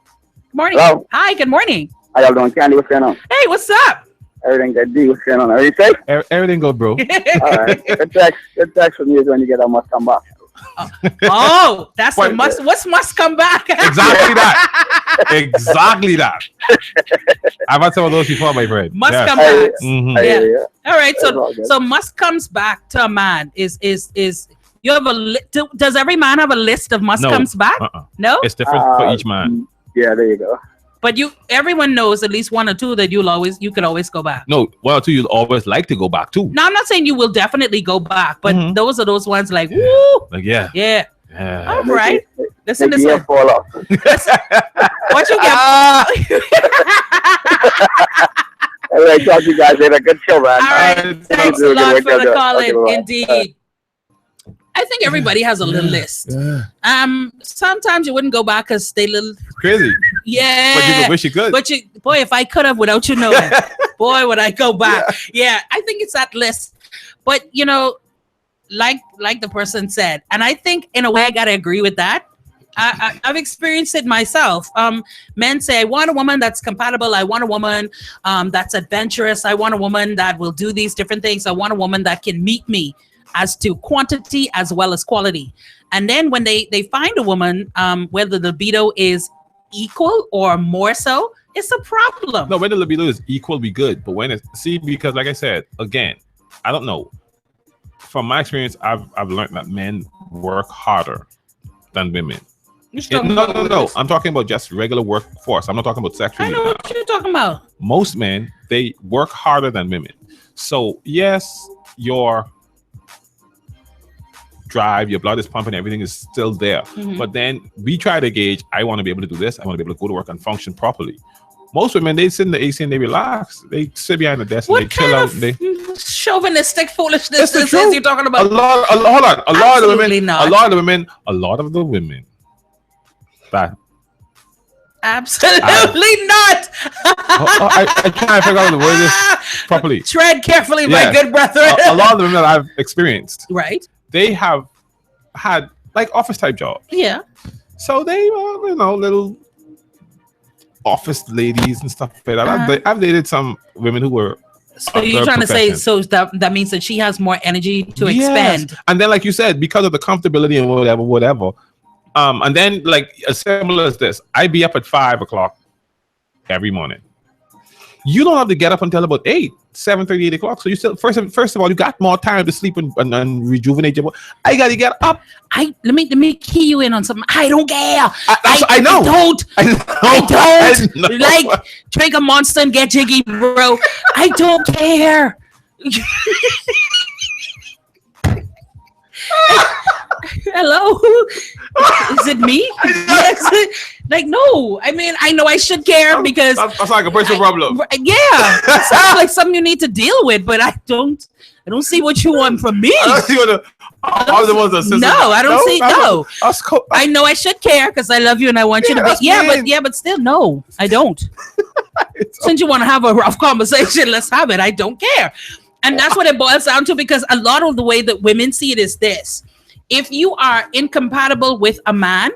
Good morning. Hello. Hi. Good morning. How y'all doing? Candy, what's going on? Hey, what's up? Everything good. D, what's going on? Are you safe? Everything good, bro. All right. Good text from you is when you get a must come back. Oh, that's a must. What's must come back? Exactly that. I've had some of those before, my friend. Must come back. Mm-hmm. Yeah. All right. So must comes back to a man is you have does every man have a list of must comes back? No. It's different for each man. Yeah, there you go. But everyone knows at least one or two that you could always go back. No, one or two you'd always like to go back to. No, I'm not saying you will definitely go back, but those are those ones like, woo. Like, yeah. All right. Listen to this. Fall off. What you get? All right, talk to you guys. Had a good show, man. All right. Thanks a lot for the call. Indeed. I think everybody has a little list. Yeah. Sometimes you wouldn't go back because they little crazy. Yeah. But you wish you could. But boy, if I could have without you knowing, boy, would I go back. Yeah, I think it's that list. But like the person said, and I think in a way I gotta agree with that. I've experienced it myself. Men say, I want a woman that's compatible. I want a woman that's adventurous. I want a woman that will do these different things. I want a woman that can meet me as to quantity as well as quality. And then when they find a woman, whether the libido is equal or more so, it's a problem. No, when the libido is equal, be good. But when because like I said, again, I don't know. From my experience, I've learned that men work harder than women. No. I'm talking about just regular workforce. I'm not talking about sexual. I know what you're talking about. Most men, they work harder than women. So yes, your drive, your blood is pumping, everything is still there. But then we try to gauge, I want to be able to do this. I want to be able to go to work and function properly. Most women, they sit in the AC and they relax. They sit behind the desk and they chill out. They chauvinistic foolishness is you're talking about? A lot of the women that absolutely not. I can't figure out the word this properly. Tread carefully, my good brethren. A lot of the women that I've experienced, right? They have had like office type jobs. Yeah. So they little office ladies and stuff like that. I've dated some women who were. So you're trying to say, so that means that she has more energy to expend. And then, like you said, because of the comfortability and whatever. And then like as similar as this, I be up at 5 o'clock every morning. You don't have to get up until about 7:30, 8 o'clock. So you still first of all, you got more time to sleep and rejuvenate your body. I gotta get up. Let me key you in on something. I don't care. I know. I don't. Like drink a Monster and get jiggy, bro. I don't care. hello, is it me? Yes. Like, no. I mean, I know I should care because that's like a personal problem. Yeah, it sounds like something you need to deal with, but I don't see what you want from me. I don't see what the ones that no, I don't see. No, I know I should care because I love you and I want you to be. But still, no, I don't. Since you want to have a rough conversation, let's have it. I don't care. And that's what it boils down to, because a lot of the way that women see it is this: if you are incompatible with a man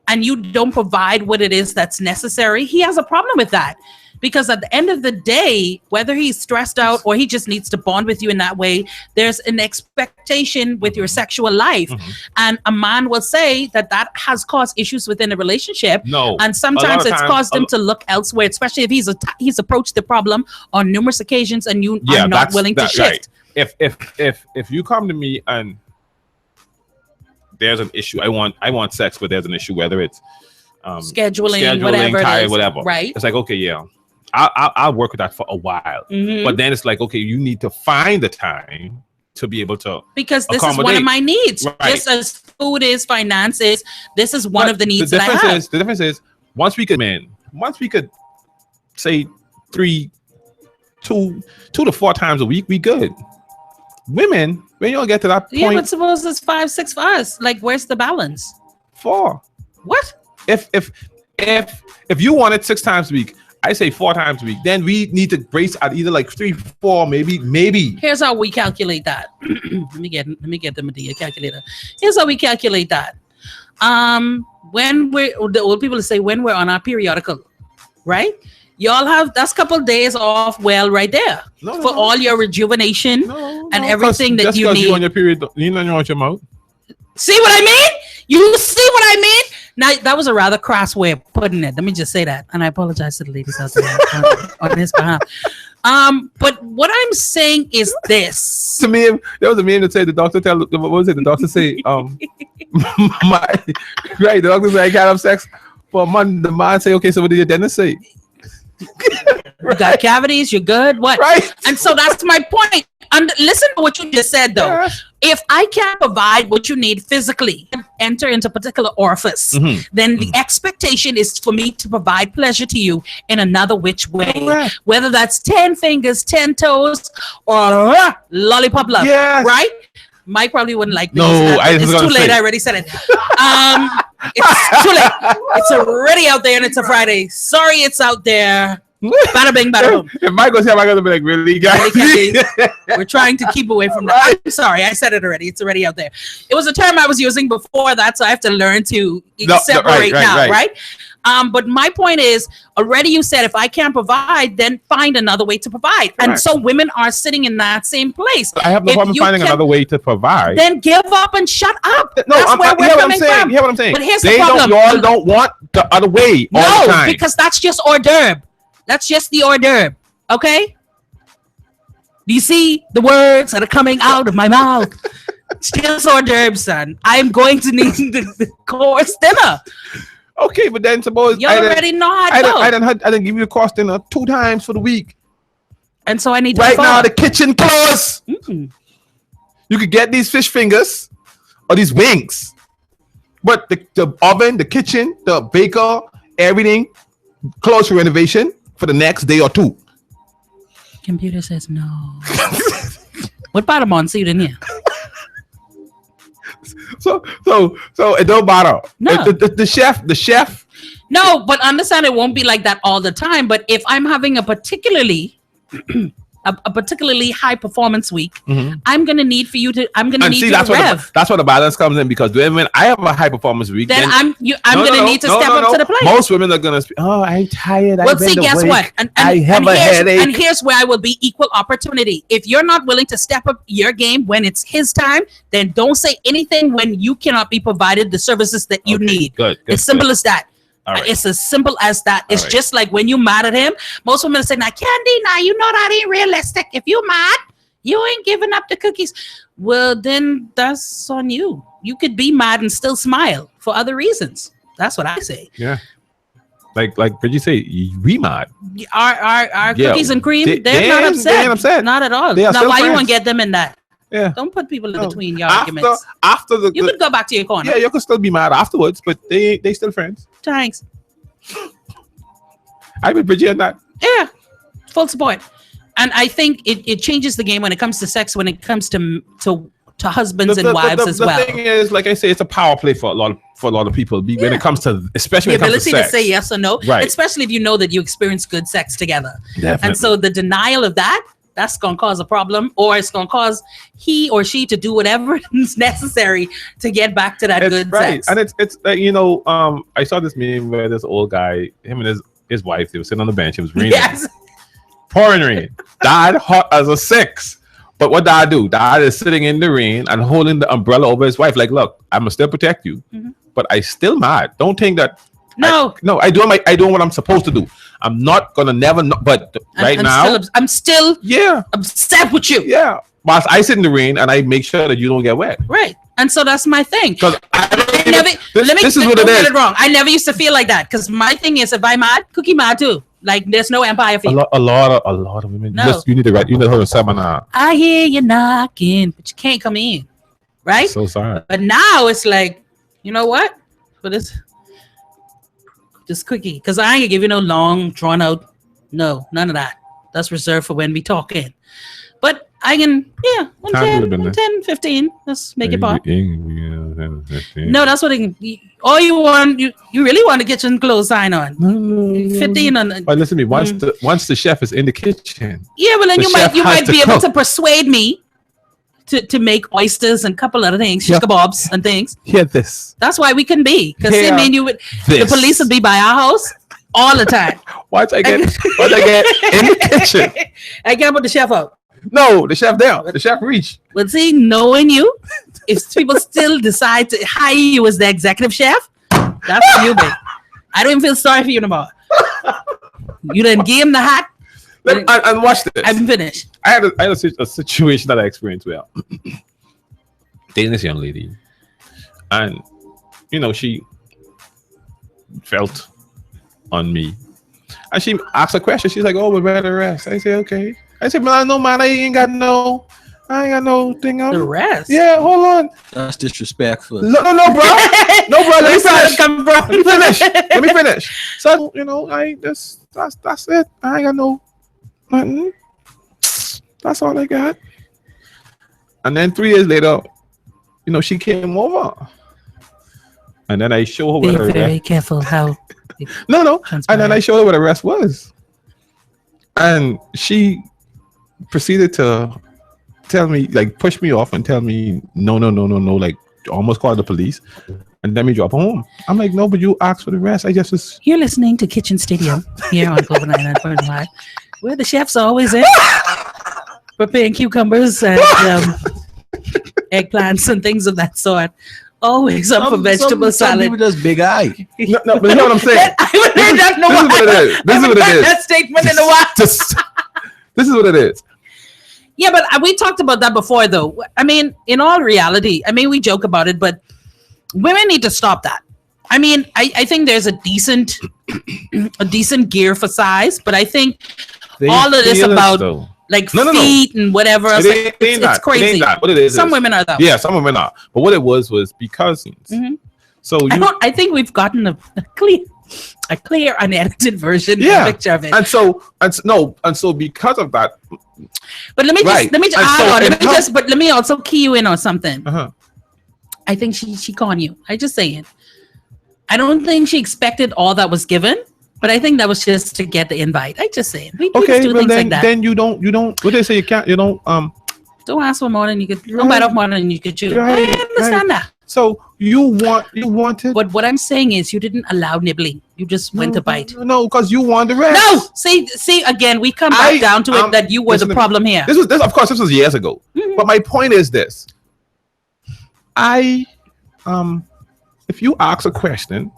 and you don't provide what it is that's necessary, he has a problem with that. Because at the end of the day, whether he's stressed out or he just needs to bond with you in that way, there's an expectation with your sexual life. And a man will say that has caused issues within a relationship. No. And sometimes it's caused him to look elsewhere, especially if he's approached the problem on numerous occasions and you are not willing to shift. Right. If you come to me and there's an issue, I want sex, but there's an issue, whether it's scheduling whatever. Right. It's like, okay, yeah. I'll work with that for a while, but then it's like, okay, you need to find the time to be able to, because this is one of my needs, just as food is, finance is. This is one of the needs that I have. The difference is once we could say 2 to 4 times a week, we good. Women, when you don't get to that point, but suppose it's 5, 6 for us. Like, where's the balance? 4. What? If you want it 6 times a week, I say 4 times a week. Then we need to brace at either like 3, 4, maybe. Here's how we calculate that. let me get the Medea calculator. Here's how we calculate that. When the old people say when we're on our periodical, right? Y'all have that's a couple days off. Well, right there for all your rejuvenation and everything that you need. You on your period, you know, on your mouth. See what I mean? You see what I mean? Now, that was a rather crass way of putting it. Let me just say that. And I apologize to the ladies out there on his behalf. But what I'm saying is this. To me, there was a man that said the doctor what was it? The doctor say, the doctor said I can't have sex for a month. The man say, okay, so what did your dentist say? You got cavities, you're good. What? Right. And so that's my point. And listen to what you just said, though. Yeah. If I can't provide what you need physically, enter into a particular orifice, then the expectation is for me to provide pleasure to you in another which way. Correct. Whether that's 10 fingers, 10 toes, or lollipop love. Yes. Right? Mike probably wouldn't like this. It's too late. I already said it. It's too late. It's already out there and it's a Friday. Sorry, it's out there. Bada bing, bada boom. If Mike goes here, I'm gonna be like, really, guys? We're trying to keep away from that. I'm sorry, I said it already. It's already out there. It was a term I was using before that, so I have to learn to separate now, right? But my point is, already you said if I can't provide, then find another way to provide. Correct. And so women are sitting in that same place. I have no problem finding another way to provide. Then give up and shut up. No, that's where we're coming from. Hear what I'm saying? But here's the problem. Y'all don't want the other way all the time. No, because that's just hors d'oeuvre. That's just the hors d'oeuvre. Okay? Do you see the words that are coming out of my mouth? It's just hors d'oeuvre, son. I'm going to need the course dinner. Okay, but then suppose you already know how to go. I didn't give you a course dinner 2 times for the week. And so I need to right now the kitchen closed. You could get these fish fingers or these wings. But the oven, the kitchen, the baker, everything closed for renovation for the next day or 2. Computer says no. What bottom on seat in here? So it don't matter. No. The chef. No, but understand it won't be like that all the time. But if I'm having a particularly high performance week, I'm gonna need for you to. I'm gonna need you to rev. That's where the balance comes in, because when I have a high performance week, then I'm gonna need to step up to the plate. Most women are gonna speak. Oh, I'm tired. Well, see, guess what? And I have a headache. And here's where I will be equal opportunity. If you're not willing to step up your game when it's his time, then don't say anything when you cannot be provided the services that you need. Good. As simple as that. Right. It's as simple as that. It's just like when you mad at him, most women say, now, Candy, now you know that ain't realistic. If you mad, you ain't giving up the cookies. Well, then that's on you. You could be mad and still smile for other reasons. That's what I say. Yeah. Like did you say we mad? Our cookies and cream, they're not upset. Not at all. Now why you want to get them in that? Yeah. Don't put people in No. between your arguments. After You could go back to your corner. yeah, you could still be mad afterwards, but they still friends. Thanks. I with Bridget on that. Yeah, full support. And I think it changes the game when it comes to sex, when it comes to husbands and wives as well. The thing is, like I say, it's a power play for a lot of people. When it comes to, especially The when it comes ability to to sex. say yes or no, Right. especially if you know that you experience good sex together. Definitely. And so the denial of that's going to cause a problem, or it's going to cause he or she to do whatever is necessary to get back to that It's good right. sex. And it's like, I saw this meme where this old guy, him and his wife, they were sitting on the bench. It was raining. Yes. Pouring rain. Dad hot as a 6. But what Dad do? Dad is sitting in the rain and holding the umbrella over his wife. Like, look, I'm gonna still protect you, but I still mad. Don't think that. No. I doing what I'm supposed to do. I'm not gonna never. But right now, I'm still yeah, upset with you. yeah. Whilst I sit in the rain and I make sure that you don't get wet. Right. And so that's my thing. Because This is what it don't get is. it wrong. I never used to feel like that, because my thing is, if I'm mad, Cookie mad too. Like, there's no empire feel. A lot of women. No. You need to write. You need to hold a seminar. I hear you knocking, but you can't come in. Right? So sorry. But now it's like, you know what? For this Cookie. Because I ain't gonna give you no long, drawn out. No, none of that. That's reserved for when we talking. But I can, Time would have been 10, 15. Let's make it pop. No, No, that's what all you want, you really want to get your clothes sign on. 15 on. But listen to me. Once the chef is in the kitchen. Yeah, well then The you chef might has to be able cook. to persuade me to make oysters and a couple other things, shish Yeah. kebabs and things. Hear this. That's why we can be, because Hear they mean you would. The this. police would be by our house all the time. Once I get in the kitchen. I can't put the chef out. No, the chef down. The chef reach. But see, knowing you, if people still decide to hire you as the executive chef, that's for you, babe. I don't even feel sorry for you no more. You done gave him the hat. And watch this. I've been finished. I had a situation that I experienced where dating this young lady, and she felt on me, and she asked a question. She's like, "Oh, we're better rest." I say, "Okay." I said, "Man, no, man, I ain't got no thing." The rest. Yeah, hold on. That's disrespectful. No, bro. No, bro. Let me finish. Come from. Let me finish. So, that's it. I ain't got no nothing. That's all I got. And then 3 years later, she came over. And then I show her Be what her very rest. careful how. No. And then I showed her what the rest was. And she proceeded to tell me, like, push me off and tell me, no, like, almost call the police. And then we drop her home. I'm like, no, but you asked for the rest. I just was. You're listening to Kitchen Studio here on Global 99.5, where the chefs are always in preparing cucumbers and eggplants and things of that sort. Always up for vegetable some salad. people just big eye. No, but you know what I'm saying? I haven't heard that in a This is while. what it is. This is I what haven't it heard is. that statement in a while. This is what it is. Yeah, but we talked about that before, though. I mean, in all reality, we joke about it, but women need to stop that. I mean, I think there's a decent gear for size, but I think all of this about like feet and whatever else, it's crazy. It ain't that. What it is? Some women are though. Yeah, some women are. But what it was because. So I think we've gotten a clear unedited version picture of it. And so because of that. But let me also key you in on something. Uh-huh. I think she conned you. I just saying. I don't think she expected all that was given, but I think that was just to get the invite. I just saying. We just do things like that. Then you don't. What they say you can't. You don't. Don't ask for more than you could. Don't bite off more than you could chew. I understand that. So you wanted. But what I'm saying is, you didn't allow nibbling. You just went to bite. No, because you want the rest. No, see again. We come back down to it that you were the problem here. This of course this was years ago. But my point is this: if you ask a question,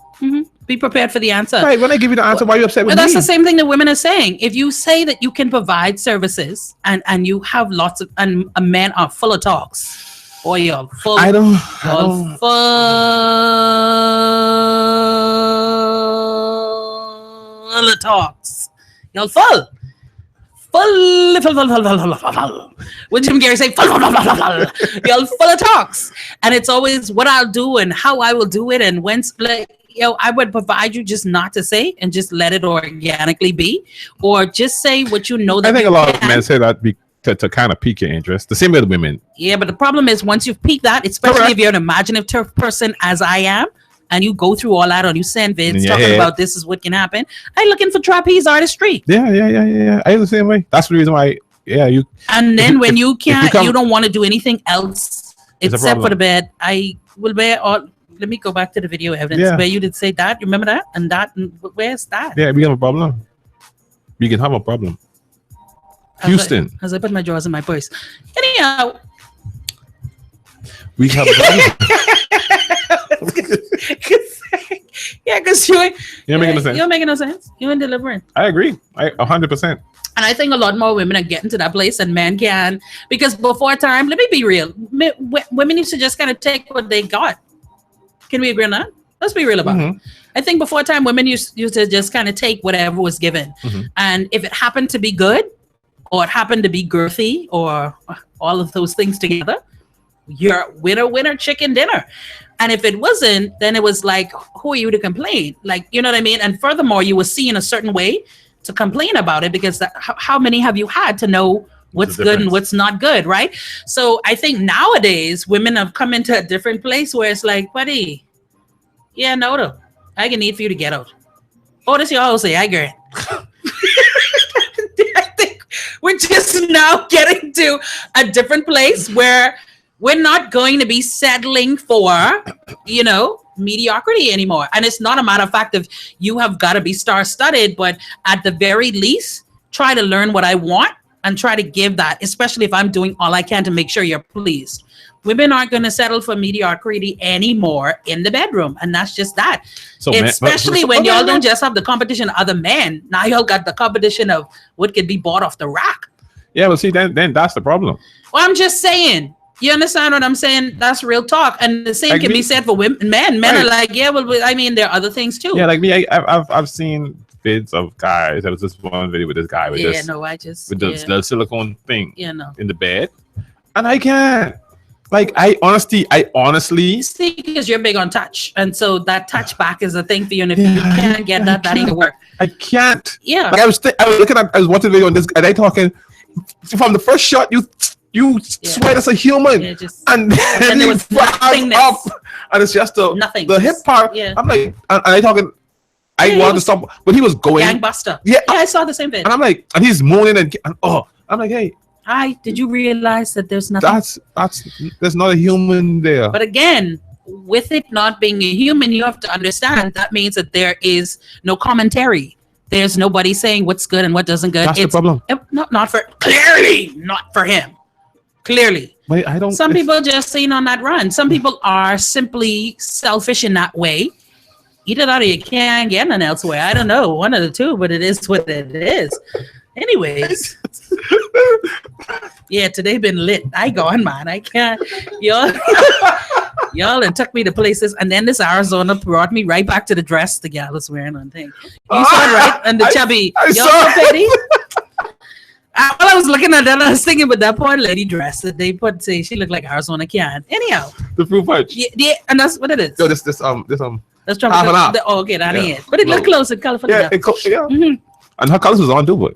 be prepared for the answer. Right. When I give you the answer, why are you upset with me? That's the same thing that women are saying. If you say that you can provide services and you have lots of and men are full of talks. Boy, you're full. I don't. Full of talks. You're full. full. When Jim Gary say full, y'all full of talks, and it's always what I'll do and how I will do it, and when I would provide you just not to say and just let it organically be, or just say what you know. That I think a lot of men say that to kind of pique your interest. The same with women. Yeah, but the problem is once you've piqued that, especially if you're an imaginative person as I am, and you go through all that, or you send vids talking about this is what can happen. I'm looking for trapeze artistry. Yeah. I am the same way. That's the reason why. Yeah, you. And then when you can't, you don't want to do anything else except for the bed. I will wear all. Let me go back to the video evidence where you did say that. You remember that? And that. Where's that? Yeah, we have a problem. We can have a problem. Houston. As I put my drawers in my purse. Anyhow. We have a problem. Because you're making no sense. You're making no sense. You ain't delivering. I agree. 100%. And I think a lot more women are getting to that place than men can. Because before time, let me be real. Women used to just kind of take what they got. Can we agree on that? Let's be real about it. I think before time, women used to just kind of take whatever was given. And if it happened to be good, or it happened to be girthy, or all of those things together, you're winner chicken dinner. And if it wasn't, then it was like, who are you to complain? Like, you know what I mean? And furthermore, you were seen a certain way to complain about it, because how many have you had to know what's good and what's not good, right? So I think nowadays women have come into a different place where it's like, buddy, yeah, no, though. I can need for you to get out. Oh, this your house, I agree. I think we're just now getting to a different place where we're not going to be settling for, mediocrity anymore. And it's not a matter of fact of you have got to be star-studded, but at the very least, try to learn what I want and try to give that, especially if I'm doing all I can to make sure you're pleased. Women aren't going to settle for mediocrity anymore in the bedroom. And that's just that. So especially when y'all don't just have the competition of other men. Now y'all got the competition of what could be bought off the rack. Yeah, well, see, then that's the problem. Well, I'm just saying. You understand what I'm saying? That's real talk. And the same can be said for women. Men are like, yeah, well, I mean, there are other things too. Yeah, like me, I've seen vids of guys. There was this one video with this guy with the silicone thing in the bed. And I can't. Like, I honestly see, because you're big on touch, and so that touch back is a thing for you. And if you can't get that ain't gonna work. I can't. Yeah. Like I was watching the video on this, and they talking from the first shot. You sweat as a human, and then there was nothing up, and it's just the hip part. Yeah. I'm like, and I talking. I wanted to stop, but he was going gangbuster. Yeah, I saw the same thing. And I'm like, and he's moaning and I'm like, hey. Hi, did you realize that there's nothing? There's not a human there. But again, with it not being a human, you have to understand that means that there is no commentary. There's nobody saying what's good and what doesn't good. That's the problem. Not for him. Clearly. Wait, Some people just seen on that run. Some people are simply selfish in that way. Either that or you can't get none elsewhere. I don't know. One of the two, but it is what it is. Anyways. Yeah, today been lit. I gone, man. I can't. Y'all and took me to places, and then this Arizona brought me right back to the dress the gal was wearing on thing. You saw it, right? And the chubby. Y'all so petty. While I was looking at that, I was thinking about that poor lady dress that they put. Say she looked like Arizona can. Anyhow, the fruit punch. Yeah, and that's what it is. No, this. That's Trouble. Okay, that ain't it. But it looked close and colorful. Yeah, mm-hmm. And her colors was on too, boy.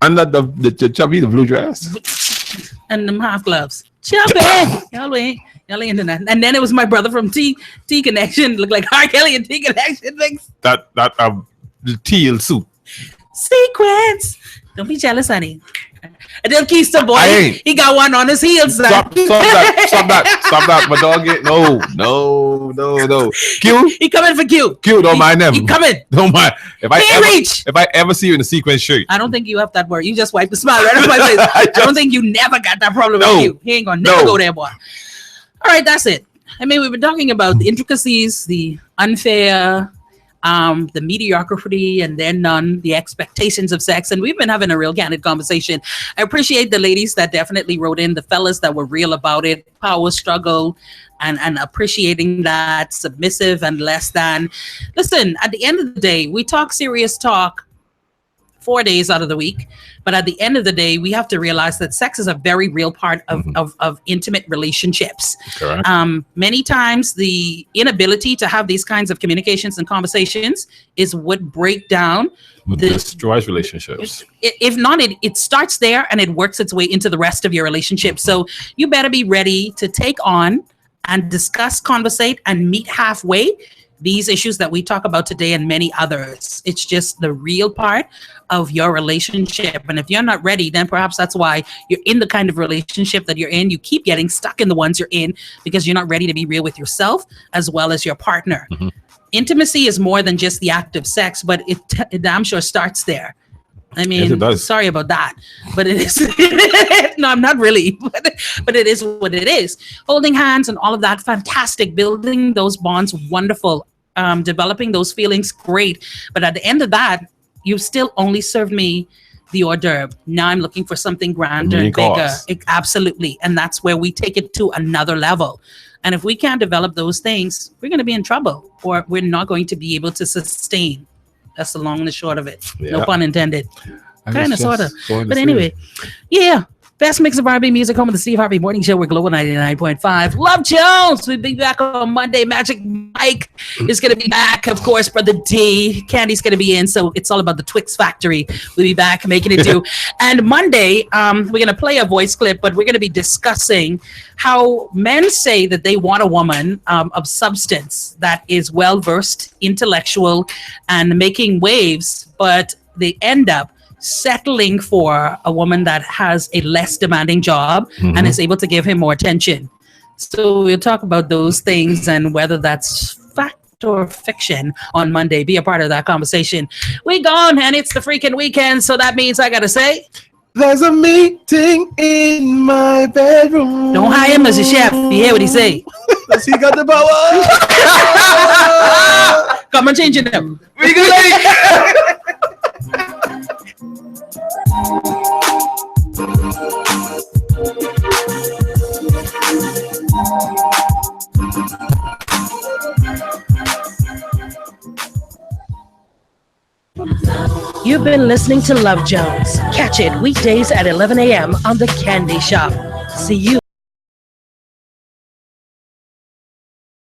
And the chubby, the blue dress. And them half gloves. Chubby. Y'all ain't into that. And then it was my brother from T Connection. Looked like R. Kelly and T Connection. That teal suit. Sequence. Don't be jealous, honey. And then Keystone boy, he got one on his heels. Stop that. My dog no. Q? He coming for Q. Q, don't mind them. He coming. Don't mind. If I ever see you in a sequence shirt. I don't think you have that word. You just wipe the smile right off my face. I don't think you never got that problem with Q. He ain't gonna never go there, boy. All right, that's it. I mean, we've been talking about the intricacies, the unfair, the mediocrity and then none, the expectations of sex, and we've been having a real candid conversation. I appreciate the ladies that definitely wrote in, the fellas that were real about it, power struggle, and appreciating that, submissive and less than. Listen, at the end of the day, we talk serious talk 4 days out of the week. But at the end of the day, we have to realize that sex is a very real part of intimate relationships. Correct. Many times the inability to have these kinds of communications and conversations is what break down destroys relationships. If not, it starts there and it works its way into the rest of your relationship. So you better be ready to take on and discuss, conversate, and meet halfway these issues that we talk about today and many others. It's just the real part of your relationship. And if you're not ready, then perhaps that's why you're in the kind of relationship that you're in. You keep getting stuck in the ones you're in because you're not ready to be real with yourself as well as your partner. Intimacy is more than just the act of sex, but it damn sure starts there. I mean, yes, sorry about that, but it is. No, I'm not really, but it is what it is. Holding hands and all of that, fantastic. Building those bonds, wonderful. Developing those feelings, great. But at the end of that, you still only served me the hors d'oeuvre. Now I'm looking for something grander and bigger. Absolutely. And that's where we take it to another level. And if we can't develop those things, we're going to be in trouble, or we're not going to be able to sustain. That's the long and the short of it. Yeah. No pun intended. Kind of, sort of. But anyway, yeah. Best mix of R&B music, home of the Steve Harvey Morning Show. We're Global 99.5. Love Jones. We'll be back on Monday. Magic Mike is going to be back. Of course, Brother D. Candy's going to be in. So it's all about the Twix Factory. We'll be back making it do. And Monday, we're going to play a voice clip, but we're going to be discussing how men say that they want a woman of substance that is well-versed, intellectual, and making waves, but they end up settling for a woman that has a less demanding job and is able to give him more attention. So we'll talk about those things and whether that's fact or fiction on Monday. Be a part of that conversation. We gone, and it's the freaking weekend, so that means I gotta say, there's a meeting in my bedroom. Don't hire him as a chef. You hear what he say? Cause he got the power. Come on, changing them. We good. You've been listening to Love Jones. Catch it weekdays at 11 a.m. on The Candy Shop. See you